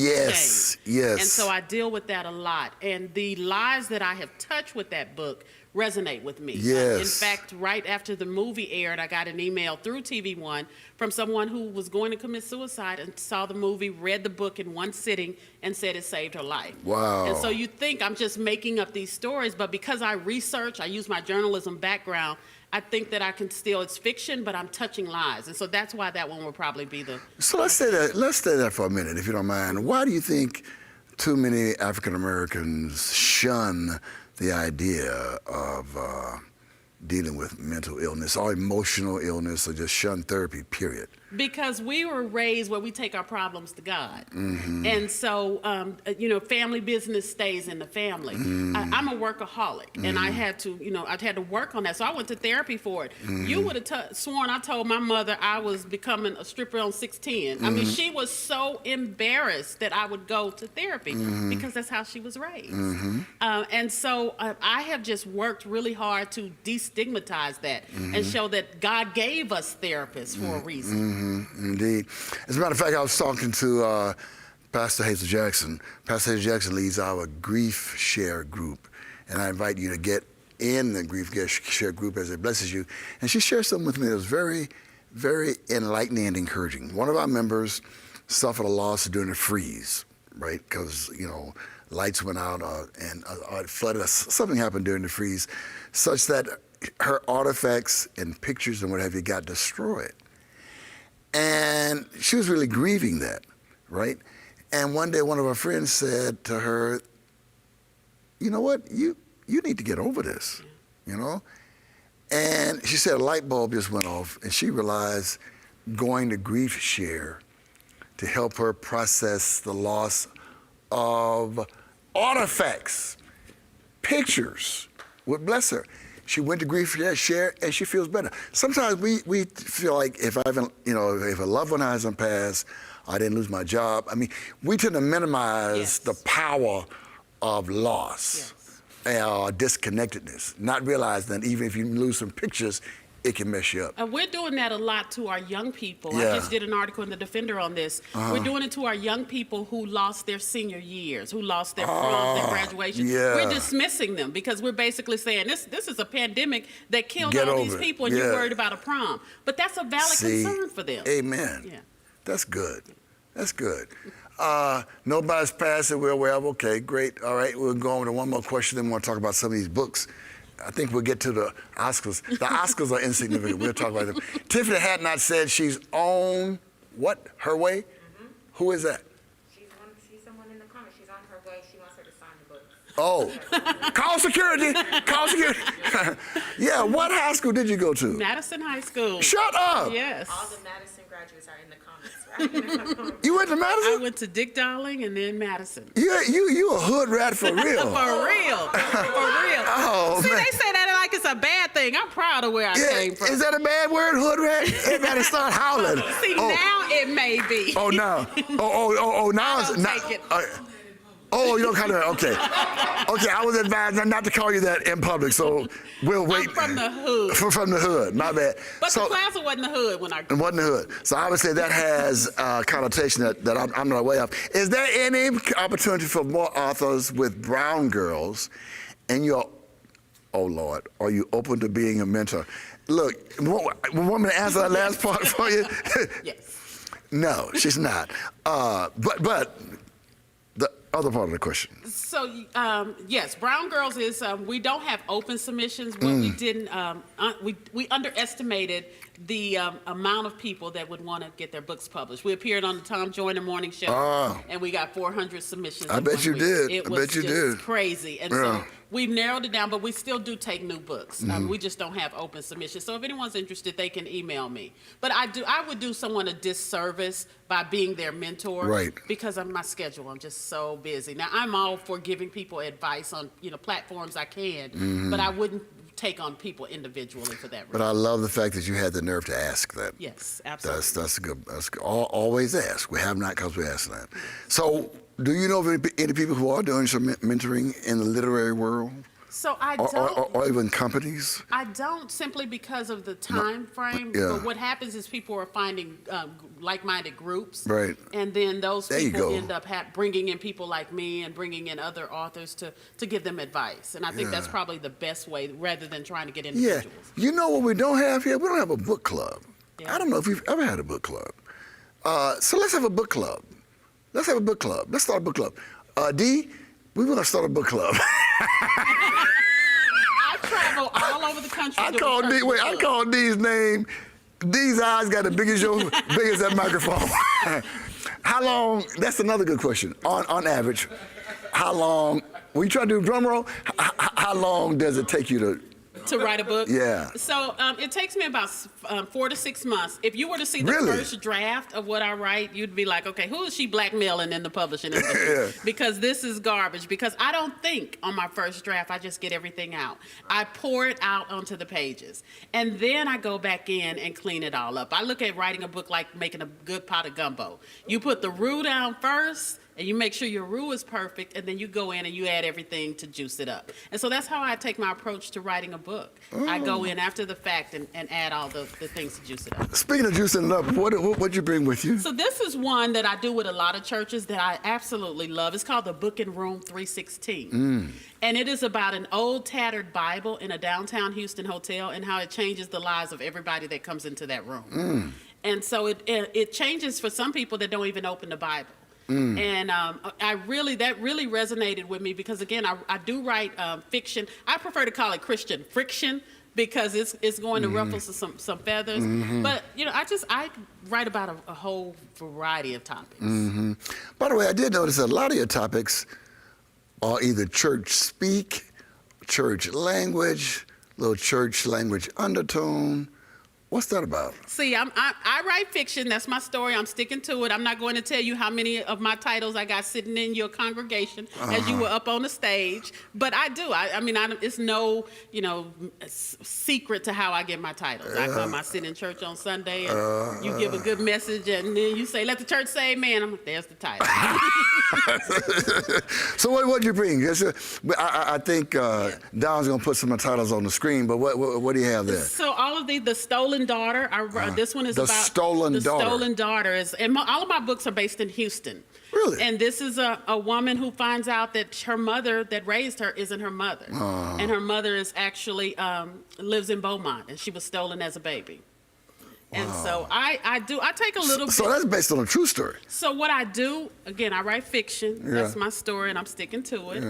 shame. And so I deal with that a lot. And the lives that I have touched with that book resonate with me. Yes. In fact, right after the movie aired, I got an email through TV1 from someone who was going to commit suicide and saw the movie, read the book in one sitting, and said it saved her life. Wow. And so you think I'm just making up these stories, but because I research, I use my journalism background, I think that I can still, it's fiction, but I'm touching lives. And so that's why that one will probably be the... So let's stay there for a minute, if you don't mind. Why do you think too many African Americans shun the idea of dealing with mental illness or emotional illness or just shun therapy, period? Because we were raised where we take our problems to God. Mm-hmm. And so, family business stays in the family. Mm-hmm. I'm a workaholic, and I had to, I had to work on that. So I went to therapy for it. Mm-hmm. You would have sworn I told my mother I was becoming a stripper on 610. I mean, she was so embarrassed that I would go to therapy because that's how she was raised. And so I have just worked really hard to destigmatize that and show that God gave us therapists for a reason. Indeed. As a matter of fact, I was talking to Pastor Hazel Jackson. Pastor Hazel Jackson leads our Grief Share group, and I invite you to get in the Grief Share group as it blesses you. And she shared something with me that was very, very enlightening and encouraging. One of our members suffered a loss during a freeze, right? Because, lights went out and it flooded us. Something happened during the freeze such that her artifacts and pictures and what have you got destroyed. And she was really grieving that, right? And one day one of our friends said to her, you know what, you need to get over this, And she said a light bulb just went off, and she realized going to Grief Share to help her process the loss of artifacts, pictures would bless her. She went to Grief Share, and she feels better. Sometimes we feel like if if a loved one hasn't passed, I didn't lose my job. I mean, we tend to minimize the power of loss, disconnectedness, not realizing that even if you lose some pictures, it can mess you up. We're doing that a lot to our young people. Yeah. I just did an article in The Defender on this. We're doing it to our young people who lost their senior years, who lost their prom, their graduation. Yeah. We're dismissing them because we're basically saying this is a pandemic that killed Get all over these it. people, and Yeah. you're worried about a prom. But that's a valid concern for them. Amen. Yeah. That's good. That's good. Nobody's passing. We're aware of. Okay, great. All right, we'll go on to one more question. Then we'll talk about some of these books. I think we'll get to the Oscars. The Oscars are insignificant. We'll talk about them. Tiffany had not said she's on her way? Who is that? She's someone in the comments. She's on her way. She wants her to sign the book. Oh, call security. Call security. Yeah, what high school did you go to? Madison High School. Shut up. Yes. All the Madison graduates are in the comments, right? You went to I Madison? went to Dick Darling and then Madison. You a hood rat for real. For real. For real. Oh, See, man. they say that like it's a bad thing. I'm proud of where I came from. Is that a bad word, hood rat? Everybody start howling. See, now it may be. Oh, now. Oh, now I it's don't not. take it. Oh, you don't kind of, okay. Okay, I was advised not to call you that in public, so we'll wait. I'm from the hood. From the hood, my bad. But the plaza wasn't the hood when I It wasn't the hood. So obviously that has a connotation that I'm not aware of. Is there any opportunity for more authors with brown girls in your, oh Lord, are you open to being a mentor? Look, want me to answer that last part for you? Yes. No, she's not. But the other part of the question. So, yes, Brown Girls is, we don't have open submissions. What we didn't, we underestimated the amount of people that would want to get their books published. We appeared on the Tom Joyner Morning Show, and we got 400 submissions. I bet you did. It I was bet you just did. crazy. And Yeah. so we've narrowed it down, but we still do take new books. We just don't have open submissions. So if anyone's interested, they can email me. But I would do someone a disservice by being their mentor. Right. Because of my schedule. I'm just so busy. Now, I'm all for giving people advice on, platforms I can, but I wouldn't take on people individually for that reason. But I love the fact that you had the nerve to ask that. Yes, absolutely. That's good. That's good. Always ask. We have not because we asked that. So, do you know of any people who are doing some mentoring in the literary world, So I don't. or even companies? I don't, simply because of the time frame. yeah. But what happens is people are finding like-minded groups. Right. And then those There you people go. end up bringing in people like me and bringing in other authors to give them advice. And I think that's probably the best way, rather than trying to get Yeah. individuals. You know what we don't have here? We don't have a book club. Yeah. I don't know if we've ever had a book club. So let's have a book club. Let's have a book club. Let's start a book club. D, we want to start a book club. I travel all over the country. I doing call D. personal Wait, I books. call D's name. D's eyes got the biggest big as that microphone. How long? That's another good question. On average, how long? When you try to do drum roll, how long does it take you to To write a book? Yeah. So it takes me about 4 to 6 months. If you were to see the Really? first draft of what I write, you'd be like, okay, who is she blackmailing in the publishing industry? Yeah. Because this is garbage. Because I don't think on my first draft, I just get everything out. I pour it out onto the pages. And then I go back in and clean it all up. I look at writing a book like making a good pot of gumbo. You put the roux down first, and you make sure your roux is perfect, and then you go in and you add everything to juice it up. And so that's how I take my approach to writing a book. I go in after the fact and add all the things to juice it up. Speaking of juicing it up, what'd you bring with you? So this is one that I do with a lot of churches that I absolutely love. It's called the Book in Room 316. And it is about an old tattered Bible in a downtown Houston hotel and how it changes the lives of everybody that comes into that room. And so it changes for some people that don't even open the Bible. And that really resonated with me because, again, I do write fiction. I prefer to call it Christian friction because it's going to ruffle some feathers. But, I write about a whole variety of topics. By the way, I did notice that a lot of your topics are either church speak, church language, little church language undertone. What's that about? See, I write fiction. That's my story. I'm sticking to it. I'm not going to tell you how many of my titles I got sitting in your congregation as you were up on the stage. But I do. It's no, secret to how I get my titles. I sit in church on Sunday, and you give a good message, and then you say, "Let the church say amen." I'm like, there's the title. So what'd you bring? I think Don's going to put some titles on the screen, but what do you have there? So all of the Stolen Daughter. This one is about Stolen Daughter. Stolen Daughter all of my books are based in Houston. Really? And this is a woman who finds out that her mother that raised her isn't her mother, and her mother is actually lives in Beaumont, and she was stolen as a baby. And so I take a little bit. So that's based on a true story. So what I do, again, I write fiction. Yeah. That's my story, and I'm sticking to it.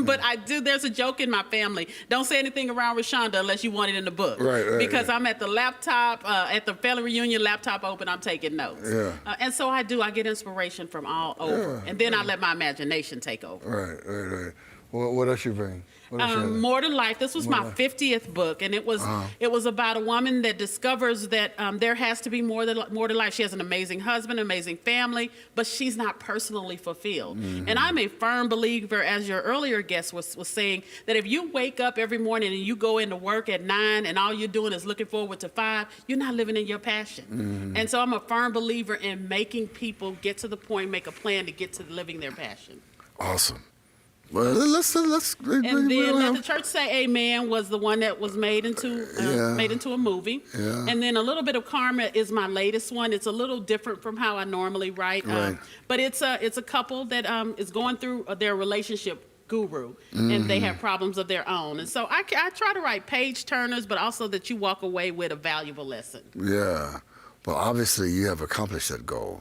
But there's a joke in my family. Don't say anything around Rashonda unless you want it in the book. Right, because I'm at the laptop, at the family reunion, laptop open, I'm taking notes. Yeah. And so I get inspiration from all over. And then I let my imagination take over. Right. What else you bring? More to Life. This was my 50th book, and it was about a woman that discovers that there has to be more to life. She has an amazing husband, amazing family, but she's not personally fulfilled. And I'm a firm believer, as your earlier guest was saying, that if you wake up every morning and you go into work at 9 and all you're doing is looking forward to 5, you're not living in your passion. And so I'm a firm believer in making people get to the point, make a plan to get to living their passion. Awesome. Well, let's and then Let the Church Say Amen was the one that was made into a movie. Yeah. And then A Little Bit of Karma is my latest one. It's a little different from how I normally write. Right. But it's a couple that is going through their relationship guru, and they have problems of their own. And so I try to write page turners, but also that you walk away with a valuable lesson. Yeah. Well, obviously you have accomplished that goal.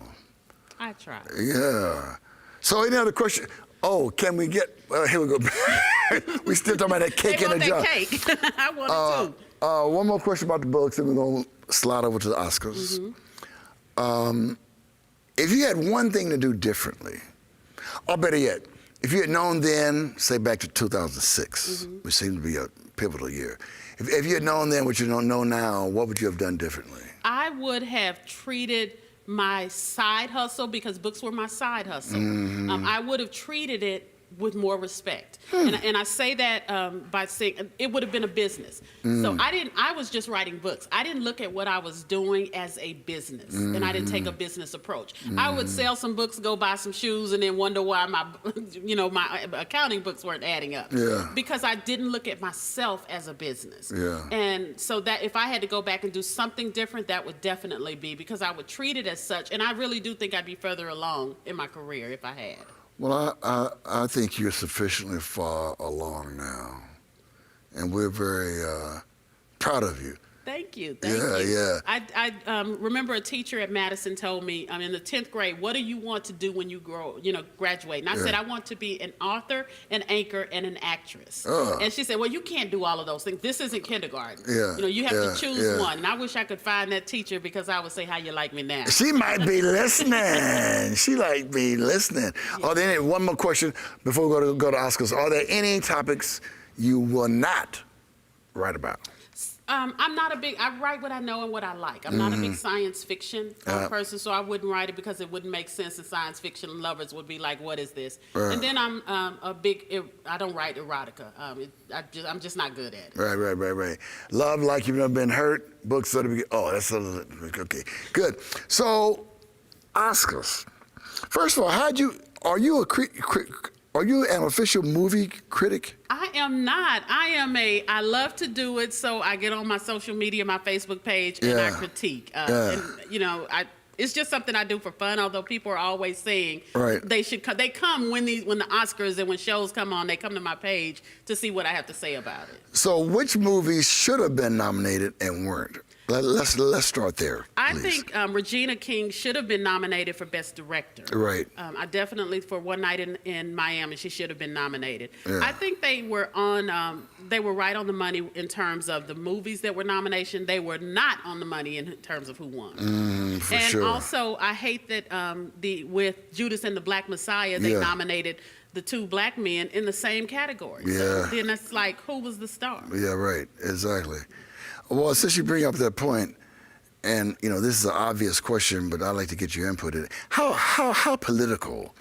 I try. Yeah. So any other question? Oh, can we get? Here we go. We still talking about that cake They in want the jar. that cake. I want it too. One more question about the books, and we're gonna slide over to the Oscars. If you had one thing to do differently, or better yet, if you had known then, say back to 2006, which seemed to be a pivotal year. If you had known then what you don't know now, what would you have done differently? I would have treated my side hustle, because books were my side hustle. I would have treated it with more respect. And I say that by saying it would have been a business. So I was just writing books. I didn't look at what I was doing as a business, and I didn't take a business approach. I would sell some books, go buy some shoes, and then wonder why my accounting books weren't adding up. Yeah. Because I didn't look at myself as a business. Yeah. And so that if I had to go back and do something different, that would definitely be, because I would treat it as such. And I really do think I'd be further along in my career if I had. Well, I think you're sufficiently far along now, and we're very proud of you. Thank you. Thank you. Yeah. I remember a teacher at Madison told me, I'm in the 10th grade, what do you want to do when you graduate? And I said, I want to be an author, an anchor, and an actress. And she said, well, you can't do all of those things. This isn't kindergarten. Yeah. You have to choose one. And I wish I could find that teacher, because I would say, how you like me now? She might be listening. She might be listening. Yeah. Are there any, one more question before we go to Oscars. Are there any topics you will not write about? I'm not a big. I write what I know and what I like. I'm not a big science fiction person, so I wouldn't write it because it wouldn't make sense. And science fiction lovers would be like, "What is this?" And then I'm a big. I don't write erotica. I'm just not good at it. Right. Love like you've never been hurt. Books so to be. Oh, that's okay. Good. So, Oscars. First of all, are you an official movie critic? I am not. I love to do it, so I get on my social media, my Facebook page, and I critique. And, it's just something I do for fun, although people are always saying they come when the Oscars and when shows come on, they come to my page to see what I have to say about it. So which movies should have been nominated and weren't? Let's start there. I think Regina King should have been nominated for Best Director. Right. I definitely, for One Night in Miami, she should have been nominated. Yeah. I think they were right on the money in terms of the movies that were nominations. They were not on the money in terms of who won. And also, I hate that with Judas and the Black Messiah, they nominated the two black men in the same category. Yeah. So then it's like, who was the star? Yeah, right. Exactly. Well, since you bring up that point, and this is an obvious question, but I'd like to get your input in it. How political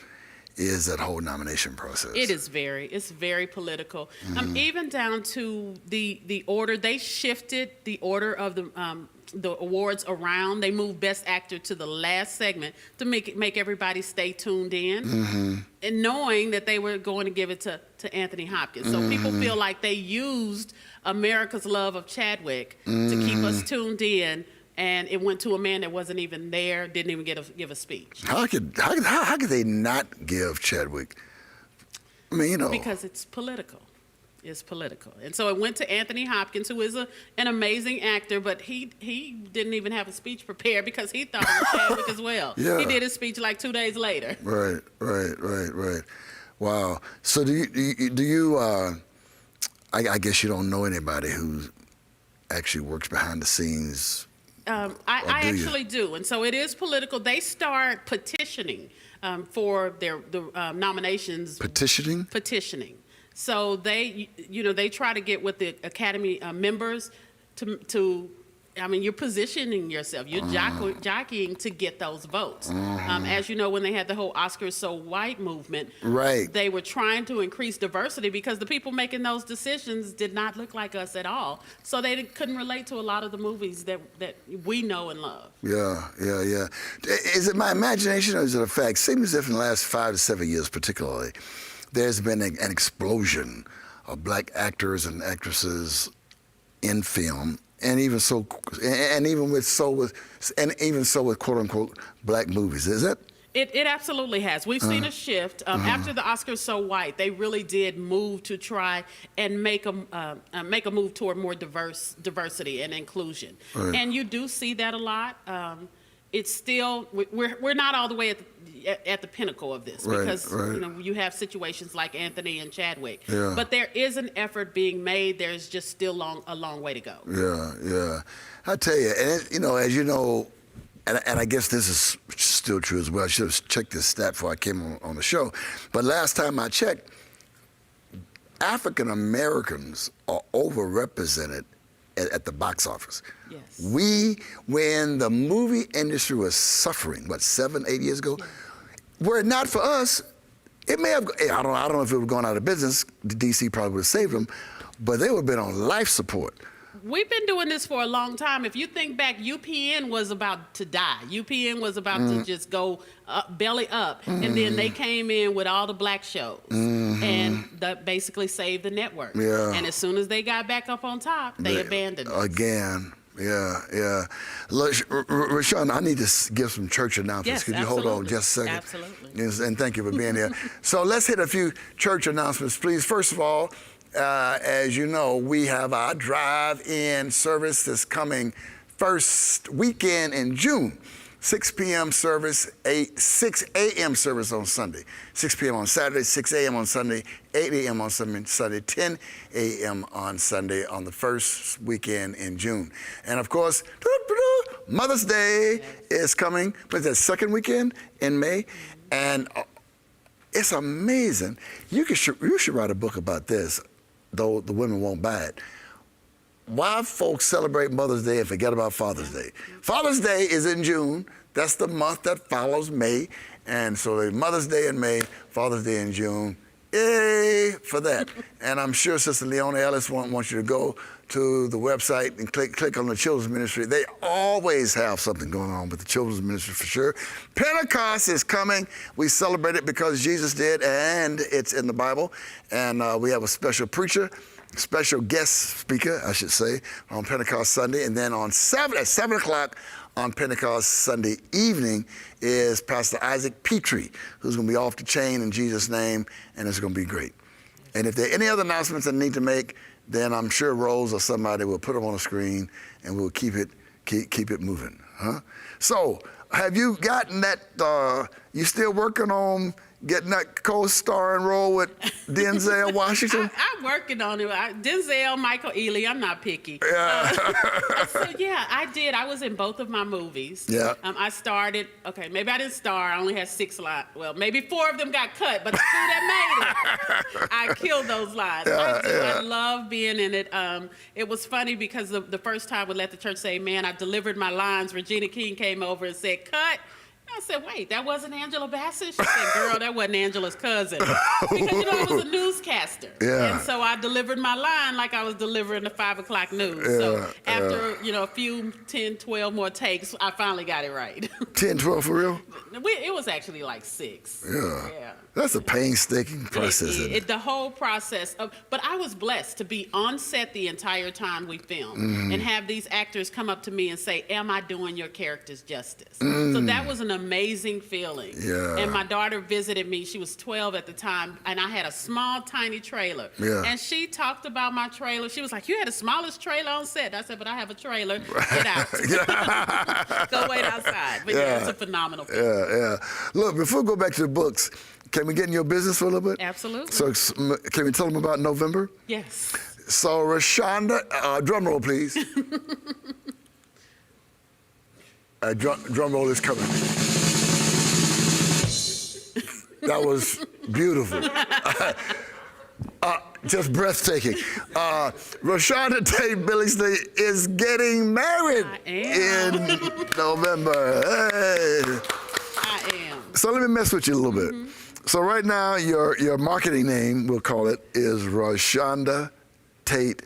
is that whole nomination process? It's very political. Even down to the order. They shifted the order of the awards around. They moved Best Actor to the last segment to make everybody stay tuned in, and knowing that they were going to give it to Anthony Hopkins. So people feel like they used America's love of Chadwick to keep us tuned in, and it went to a man that wasn't even there, didn't even give a speech. How could they not give Chadwick? I mean, because it's political. It's political. And so it went to Anthony Hopkins, who is an amazing actor, but he didn't even have a speech prepared because he thought it was Chadwick as well. Yeah. He did his speech like 2 days later. Right. Wow. So do you I guess you don't know anybody who actually works behind the scenes. I actually do. And so it is political. They start petitioning for the nominations. Petitioning. So they try to get with the Academy members to you're positioning yourself. You're jockeying to get those votes. As you know, when they had the whole Oscars So White movement, they were trying to increase diversity because the people making those decisions did not look like us at all. So they couldn't relate to a lot of the movies that we know and love. Yeah. Is it my imagination or is it a fact? Seems as if in the last 5 to 7 years particularly, there's been an explosion of black actors and actresses in film. And even so with quote unquote black movies, is it? It absolutely has. We've seen a shift after the Oscars So White. They really did move to try and make a move toward more diversity and inclusion. Right. And you do see that a lot. It's still we're not all the way at the pinnacle of this because you have situations like Anthony and Chadwick. Yeah. But there is an effort being made. There's just still a long way to go. Yeah. I tell you, and as you know, and I guess this is still true as well. I should have checked this stat before I came on the show. But last time I checked, African Americans are overrepresented at the box office. Yes. When the movie industry was suffering, 7, 8 years ago, were it not for us, it may have, I don't know if it would have gone out of business, DC probably would have saved them, but they would have been on life support. We've been doing this for a long time. If you think back, UPN was about to die. UPN was about to just go belly up. And then they came in with all the black shows. And that basically saved the network. Yeah. And as soon as they got back up on top, they abandoned it. Again. Yeah. Look, Rashawn, I need to give some church announcements. Yes, Could you hold on just a second? Absolutely. Yes, and thank you for being here. So let's hit a few church announcements, please. First of all, as you know, we have our drive-in service this coming first weekend in June. 6 p.m. service, 6 a.m. service on Sunday. 6 p.m. on Saturday, 6 a.m. on Sunday, 8 a.m. on Sunday, 10 a.m. on Sunday on the first weekend in June. And of course, Mother's Day is coming, but the second weekend in May. And it's amazing. You should write a book about this, though the women won't buy it. why folks celebrate Mother's Day and forget about Father's Day. Father's Day is in June. That's the month that follows May. And so there's Mother's Day in May, Father's Day in June. Yay for that. And I'm sure Sister Leona Ellis wants you to go to the website and click on the children's ministry. They always have something going on with the children's ministry for sure. Pentecost is coming. We celebrate it because Jesus did, and it's in the Bible. And we have a special preacher, special guest speaker, I should say, on Pentecost Sunday. And then at 7 o'clock on Pentecost Sunday evening is Pastor Isaac Petrie, who's going to be off the chain in Jesus' name, and it's going to be great. And if there are any other announcements I need to make, then I'm sure Rose or somebody will put them on the screen, and we'll keep it moving. Huh? So, have you gotten that? You still working on getting that co-starring role with Denzel Washington? I'm working on it. Denzel, Michael Ealy, I'm not picky. Yeah. So yeah, I did. I was in both of my movies. Yeah. I started, okay, maybe I didn't star. I only had 6 lines. Well, maybe 4 of them got cut, but the 2 that made it, I killed those lines. I love being in it. It was funny because the first time we let the church say, man, I delivered my lines. Regina King came over and said, cut. I said, wait, that wasn't Angela Bassett? She said, girl, that wasn't Angela's cousin. Because, I was a newscaster. Yeah. And so I delivered my line like I was delivering the 5 o'clock news. Yeah, so after, a few 10, 12 more takes, I finally got it right. 10, 12 for real? It was actually like 6. Yeah. Yeah. That's a painstaking process, isn't it? The whole process but I was blessed to be on set the entire time we filmed and have these actors come up to me and say, am I doing your characters justice? So that was an amazing feeling. Yeah. And my daughter visited me. She was 12 at the time, and I had a small, tiny trailer. Yeah. And she talked about my trailer. She was like, you had the smallest trailer on set. I said, but I have a trailer. Get out. Go wait outside. But yeah, it's a phenomenal film. Yeah. Look, before we go back to the books, can we get in your business for a little bit? Absolutely. So can we tell them about November? Yes. So Rashonda, drum roll, please. Drum roll is coming. That was beautiful. Just breathtaking. Rashonda Tate Billingsley is getting married in November. Hey. I am. So let me mess with you a little bit. So right now, your marketing name, we'll call it, is Rashonda Tate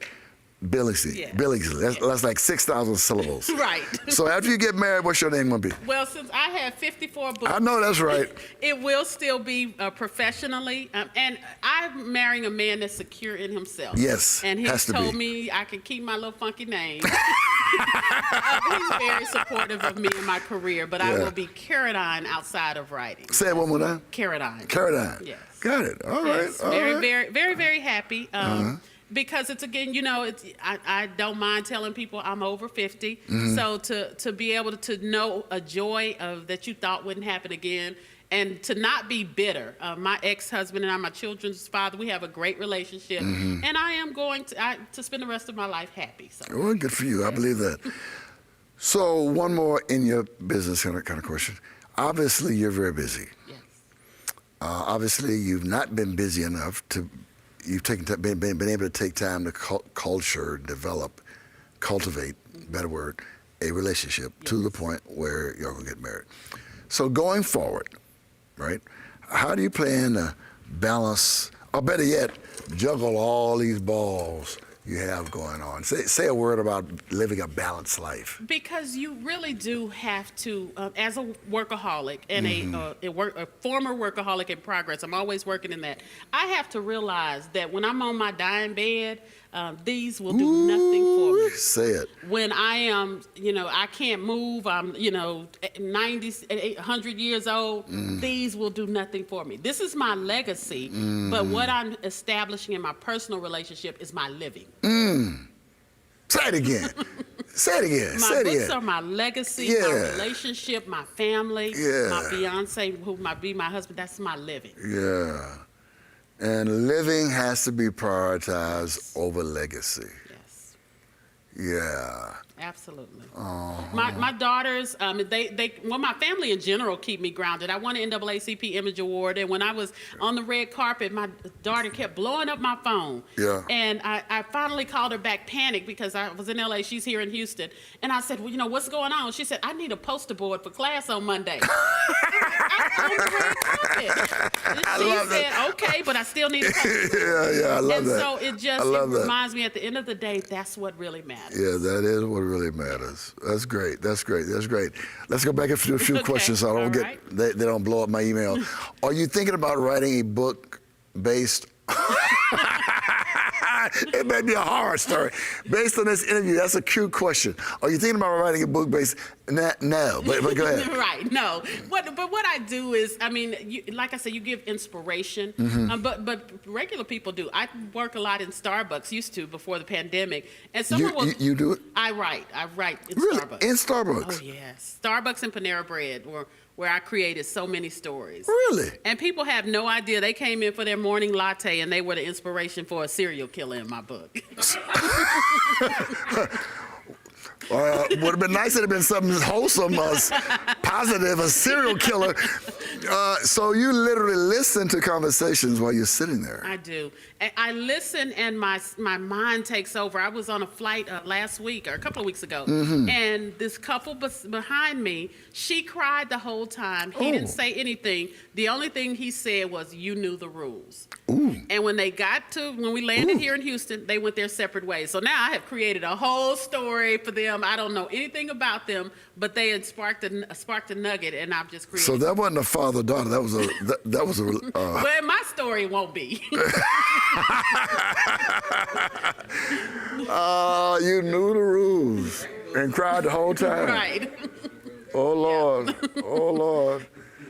Billingsley. Yes. Billingsley. That's like 6,000 syllables. Right. So after you get married, what's your name going to be? Well, since I have 54 books. I know that's right. It will still be professionally. And I'm marrying a man that's secure in himself. Yes, And he has to told be. me I can keep my little funky name. He's very supportive of me and my career, but I will be Kirbyjon outside of writing. Say it one more time. Kirbyjon. Kirbyjon. Yes. Got it. All right. Yes, All very, right. very, very, very happy. Because it's, again, I don't mind telling people I'm over 50. So to be able to know a joy of that you thought wouldn't happen again, and to not be bitter. My ex-husband and I, my children's father, we have a great relationship, and I am going to spend the rest of my life happy. So. Well, good for you. I believe that. So one more in your business kind of question. Obviously, you're very busy. Yes. Obviously, you've not been busy enough to. You've been able to take time to cultivate, better word, a relationship to the point where you're going to get married. So going forward, right, how do you plan to balance, or better yet, juggle all these balls you have going on? Say a word about living a balanced life. Because you really do have to, as a workaholic and a former workaholic in progress, I'm always working in that. I have to realize that when I'm on my dying bed, these will do nothing for me. Say it. When I am, I can't move, I'm, 90, 100 years old, these will do nothing for me. This is my legacy, but what I'm establishing in my personal relationship is my living. Say it again. Say it again. My Say it books again. are my legacy, Yeah. my relationship, my family, Yeah. my fiance, who might be my husband. That's my living. Yeah. And living has to be prioritized over legacy. Yes. Yeah. Absolutely. My daughters, my family in general keep me grounded. I won an NAACP Image Award, and when I was on the red carpet, my daughter kept blowing up my phone. Yeah. And I finally called her back, panicked, because I was in LA, she's here in Houston. And I said, well, what's going on? She said, I need a poster board for class on Monday. I'm on the red carpet. And she said, okay, but I still need a poster board. Yeah, I love that. And so it reminds me, at the end of the day, that's what really matters. Yeah, that is what really matters. That's great. That's great. That's great. Let's go back and do a few questions so I don't they don't blow up my email. Are you thinking about writing a book based it may be a horror story. Based on this interview, that's a cute question. Are you thinking about writing a book based? No, but go ahead. Right, no. But what I do is, like I said, you give inspiration, but regular people do. I work a lot in Starbucks, used to before the pandemic, and you do it? I write in really? Starbucks. In Starbucks? Oh yes, Starbucks and Panera Bread, where I created so many stories. Really? And people have no idea. They came in for their morning latte, and they were the inspiration for a serial killer in my book. Would have been nice if it had been something wholesome, positive, a serial killer. So you literally listen to conversations while you're sitting there. I do. I listen, and my mind takes over. I was on a flight last week, or a couple of weeks ago, and this couple behind me, she cried the whole time. He didn't say anything. The only thing he said was, "You knew the rules." Ooh. And when we landed here in Houston, they went their separate ways. So now I have created a whole story for them. I don't know anything about them, but they had sparked a nugget, and I've just created. So that wasn't a father-daughter. That was a. Well, my story won't be. You knew the rules and cried the whole time. Right. Oh Lord, oh Lord.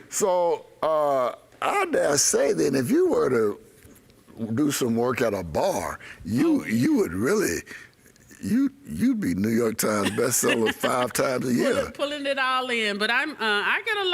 So I dare say then, if you were to do some work at a bar, you would really. You'd be New York Times bestseller 5 times a year. Pulling it all in, but I get a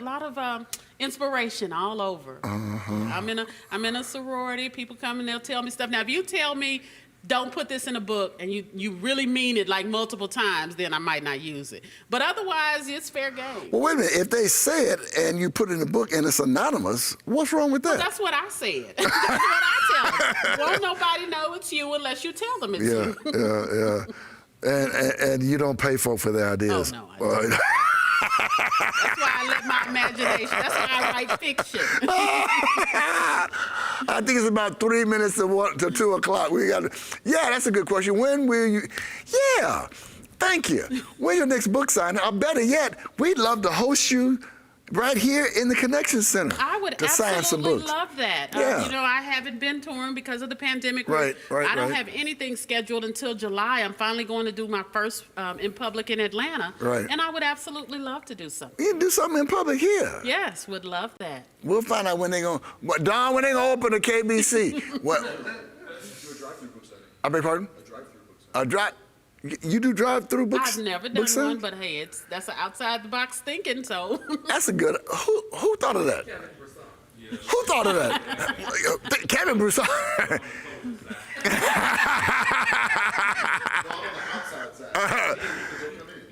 lot of inspiration all over. I'm in a sorority. People come and they'll tell me stuff. Now, if you tell me, don't put this in a book, and you really mean it like multiple times, then I might not use it. But otherwise, it's fair game. Well, wait a minute. If they say it and you put it in a book and it's anonymous, what's wrong with that? Well, that's what I said. That's what I tell them. Won't nobody know it's you unless you tell them it's you. Yeah. And you don't pay for the ideas. Oh, no, I don't. That's why I let my imagination. That's why I write fiction. I think it's about 3 minutes to 2 o'clock. Yeah, that's a good question. When will you? Yeah, thank you. When's your next book signing? Or better yet, we'd love to host you right here in the Connection Center. I would to sign some absolutely books. love that. Yeah. I haven't been touring because of the pandemic. Right. I don't have anything scheduled until July. I'm finally going to do my first in public in Atlanta. Right. And I would absolutely love to do something. You can do something in public here. Yes, would love that. We'll find out when they're going. Don, when they going to open the KBC? What? Do a drive-through book signing. I beg pardon? A drive-through book signing. A drive. You do drive-through books? I've never book done signing? one, but hey, that's an outside the box thinking. So. That's a good. Who thought of that? Kevin Broussard. Yeah. Who thought of that? Kevin Broussard.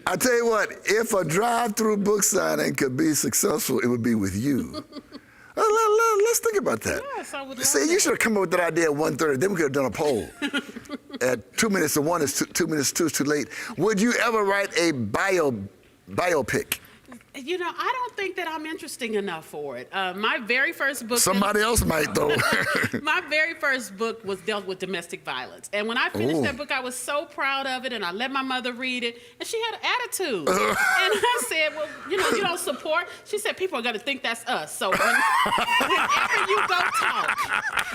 I tell you what, if a drive-through book signing could be successful, it would be with you. Let's think about that. Yes, I would love See, you should have come up with that idea at 1:30. Then we could have done a poll. At 2 minutes to 1 is 2 minutes to 2 is too late. Would you ever write a biopic? I don't think that I'm interesting enough for it. My very first book. Somebody else might, though. My very first book was dealt with domestic violence. And when I finished that book, I was so proud of it, and I let my mother read it, and she had an attitude. And I said, well, you don't support. She said, people are going to think that's us. So whenever you go talk,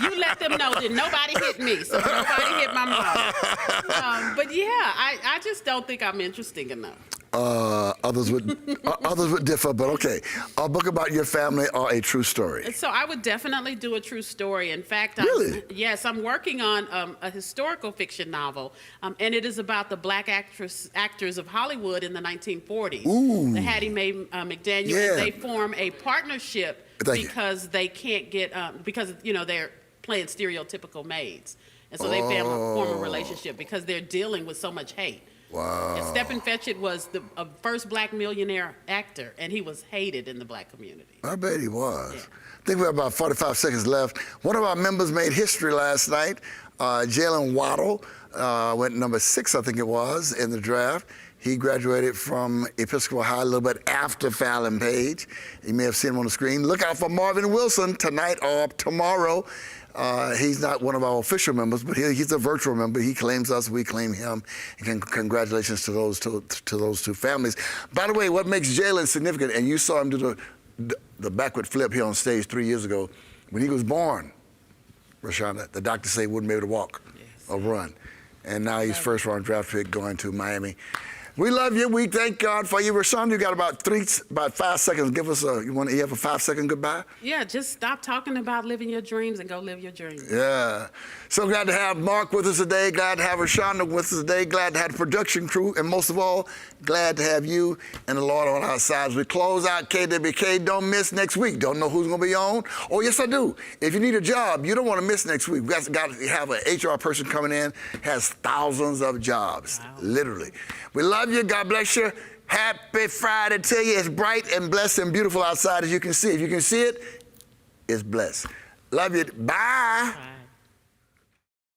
you let them know that nobody hit me, so nobody hit my mom. But yeah, I just don't think I'm interesting enough. Others would differ, but okay. A book about your family or a true story? So I would definitely do a true story. In fact, Really? I'm working on a historical fiction novel, and it is about the black actors of Hollywood in the 1940s. Ooh. The Hattie Mae McDaniel, Yeah. and they form a partnership Thank you. because they can't get they're playing stereotypical maids, and so they form a relationship because they're dealing with so much hate. Wow. And Stephen Fetchit was the first black millionaire actor, and he was hated in the black community. I bet he was. Yeah. I think we have about 45 seconds left. One of our members made history last night. Jalen Waddle went number 6, I think it was, in the draft. He graduated from Episcopal High a little bit after Fallon Page. You may have seen him on the screen. Look out for Marvin Wilson tonight or tomorrow. He's not one of our official members, but he's a virtual member. He claims us, we claim him. And congratulations to those two families. By the way, what makes Jalen significant, and you saw him do the backward flip here on stage 3 years ago, when he was born, Rashonda, the doctor said he wouldn't be able to walk or run. And now he's first round draft pick going to Miami. We love you. We thank God for you. Rashawn, you got about 5 seconds. Give us you have a 5-second goodbye? Yeah, just stop talking about living your dreams and go live your dreams. Yeah. So glad to have Mark with us today. Glad to have Rashonda with us today. Glad to have the production crew. And most of all, glad to have you and the Lord on our sides. We close out KWK. Don't miss next week. Don't know who's going to be on? Oh, yes, I do. If you need a job, you don't want to miss next week. We've got to have an HR person coming in, has thousands of jobs, literally. We love you. God bless you. Happy Friday to you. It's bright and blessed and beautiful outside, as you can see. If you can see it, it's blessed. Love you. Bye. Bye.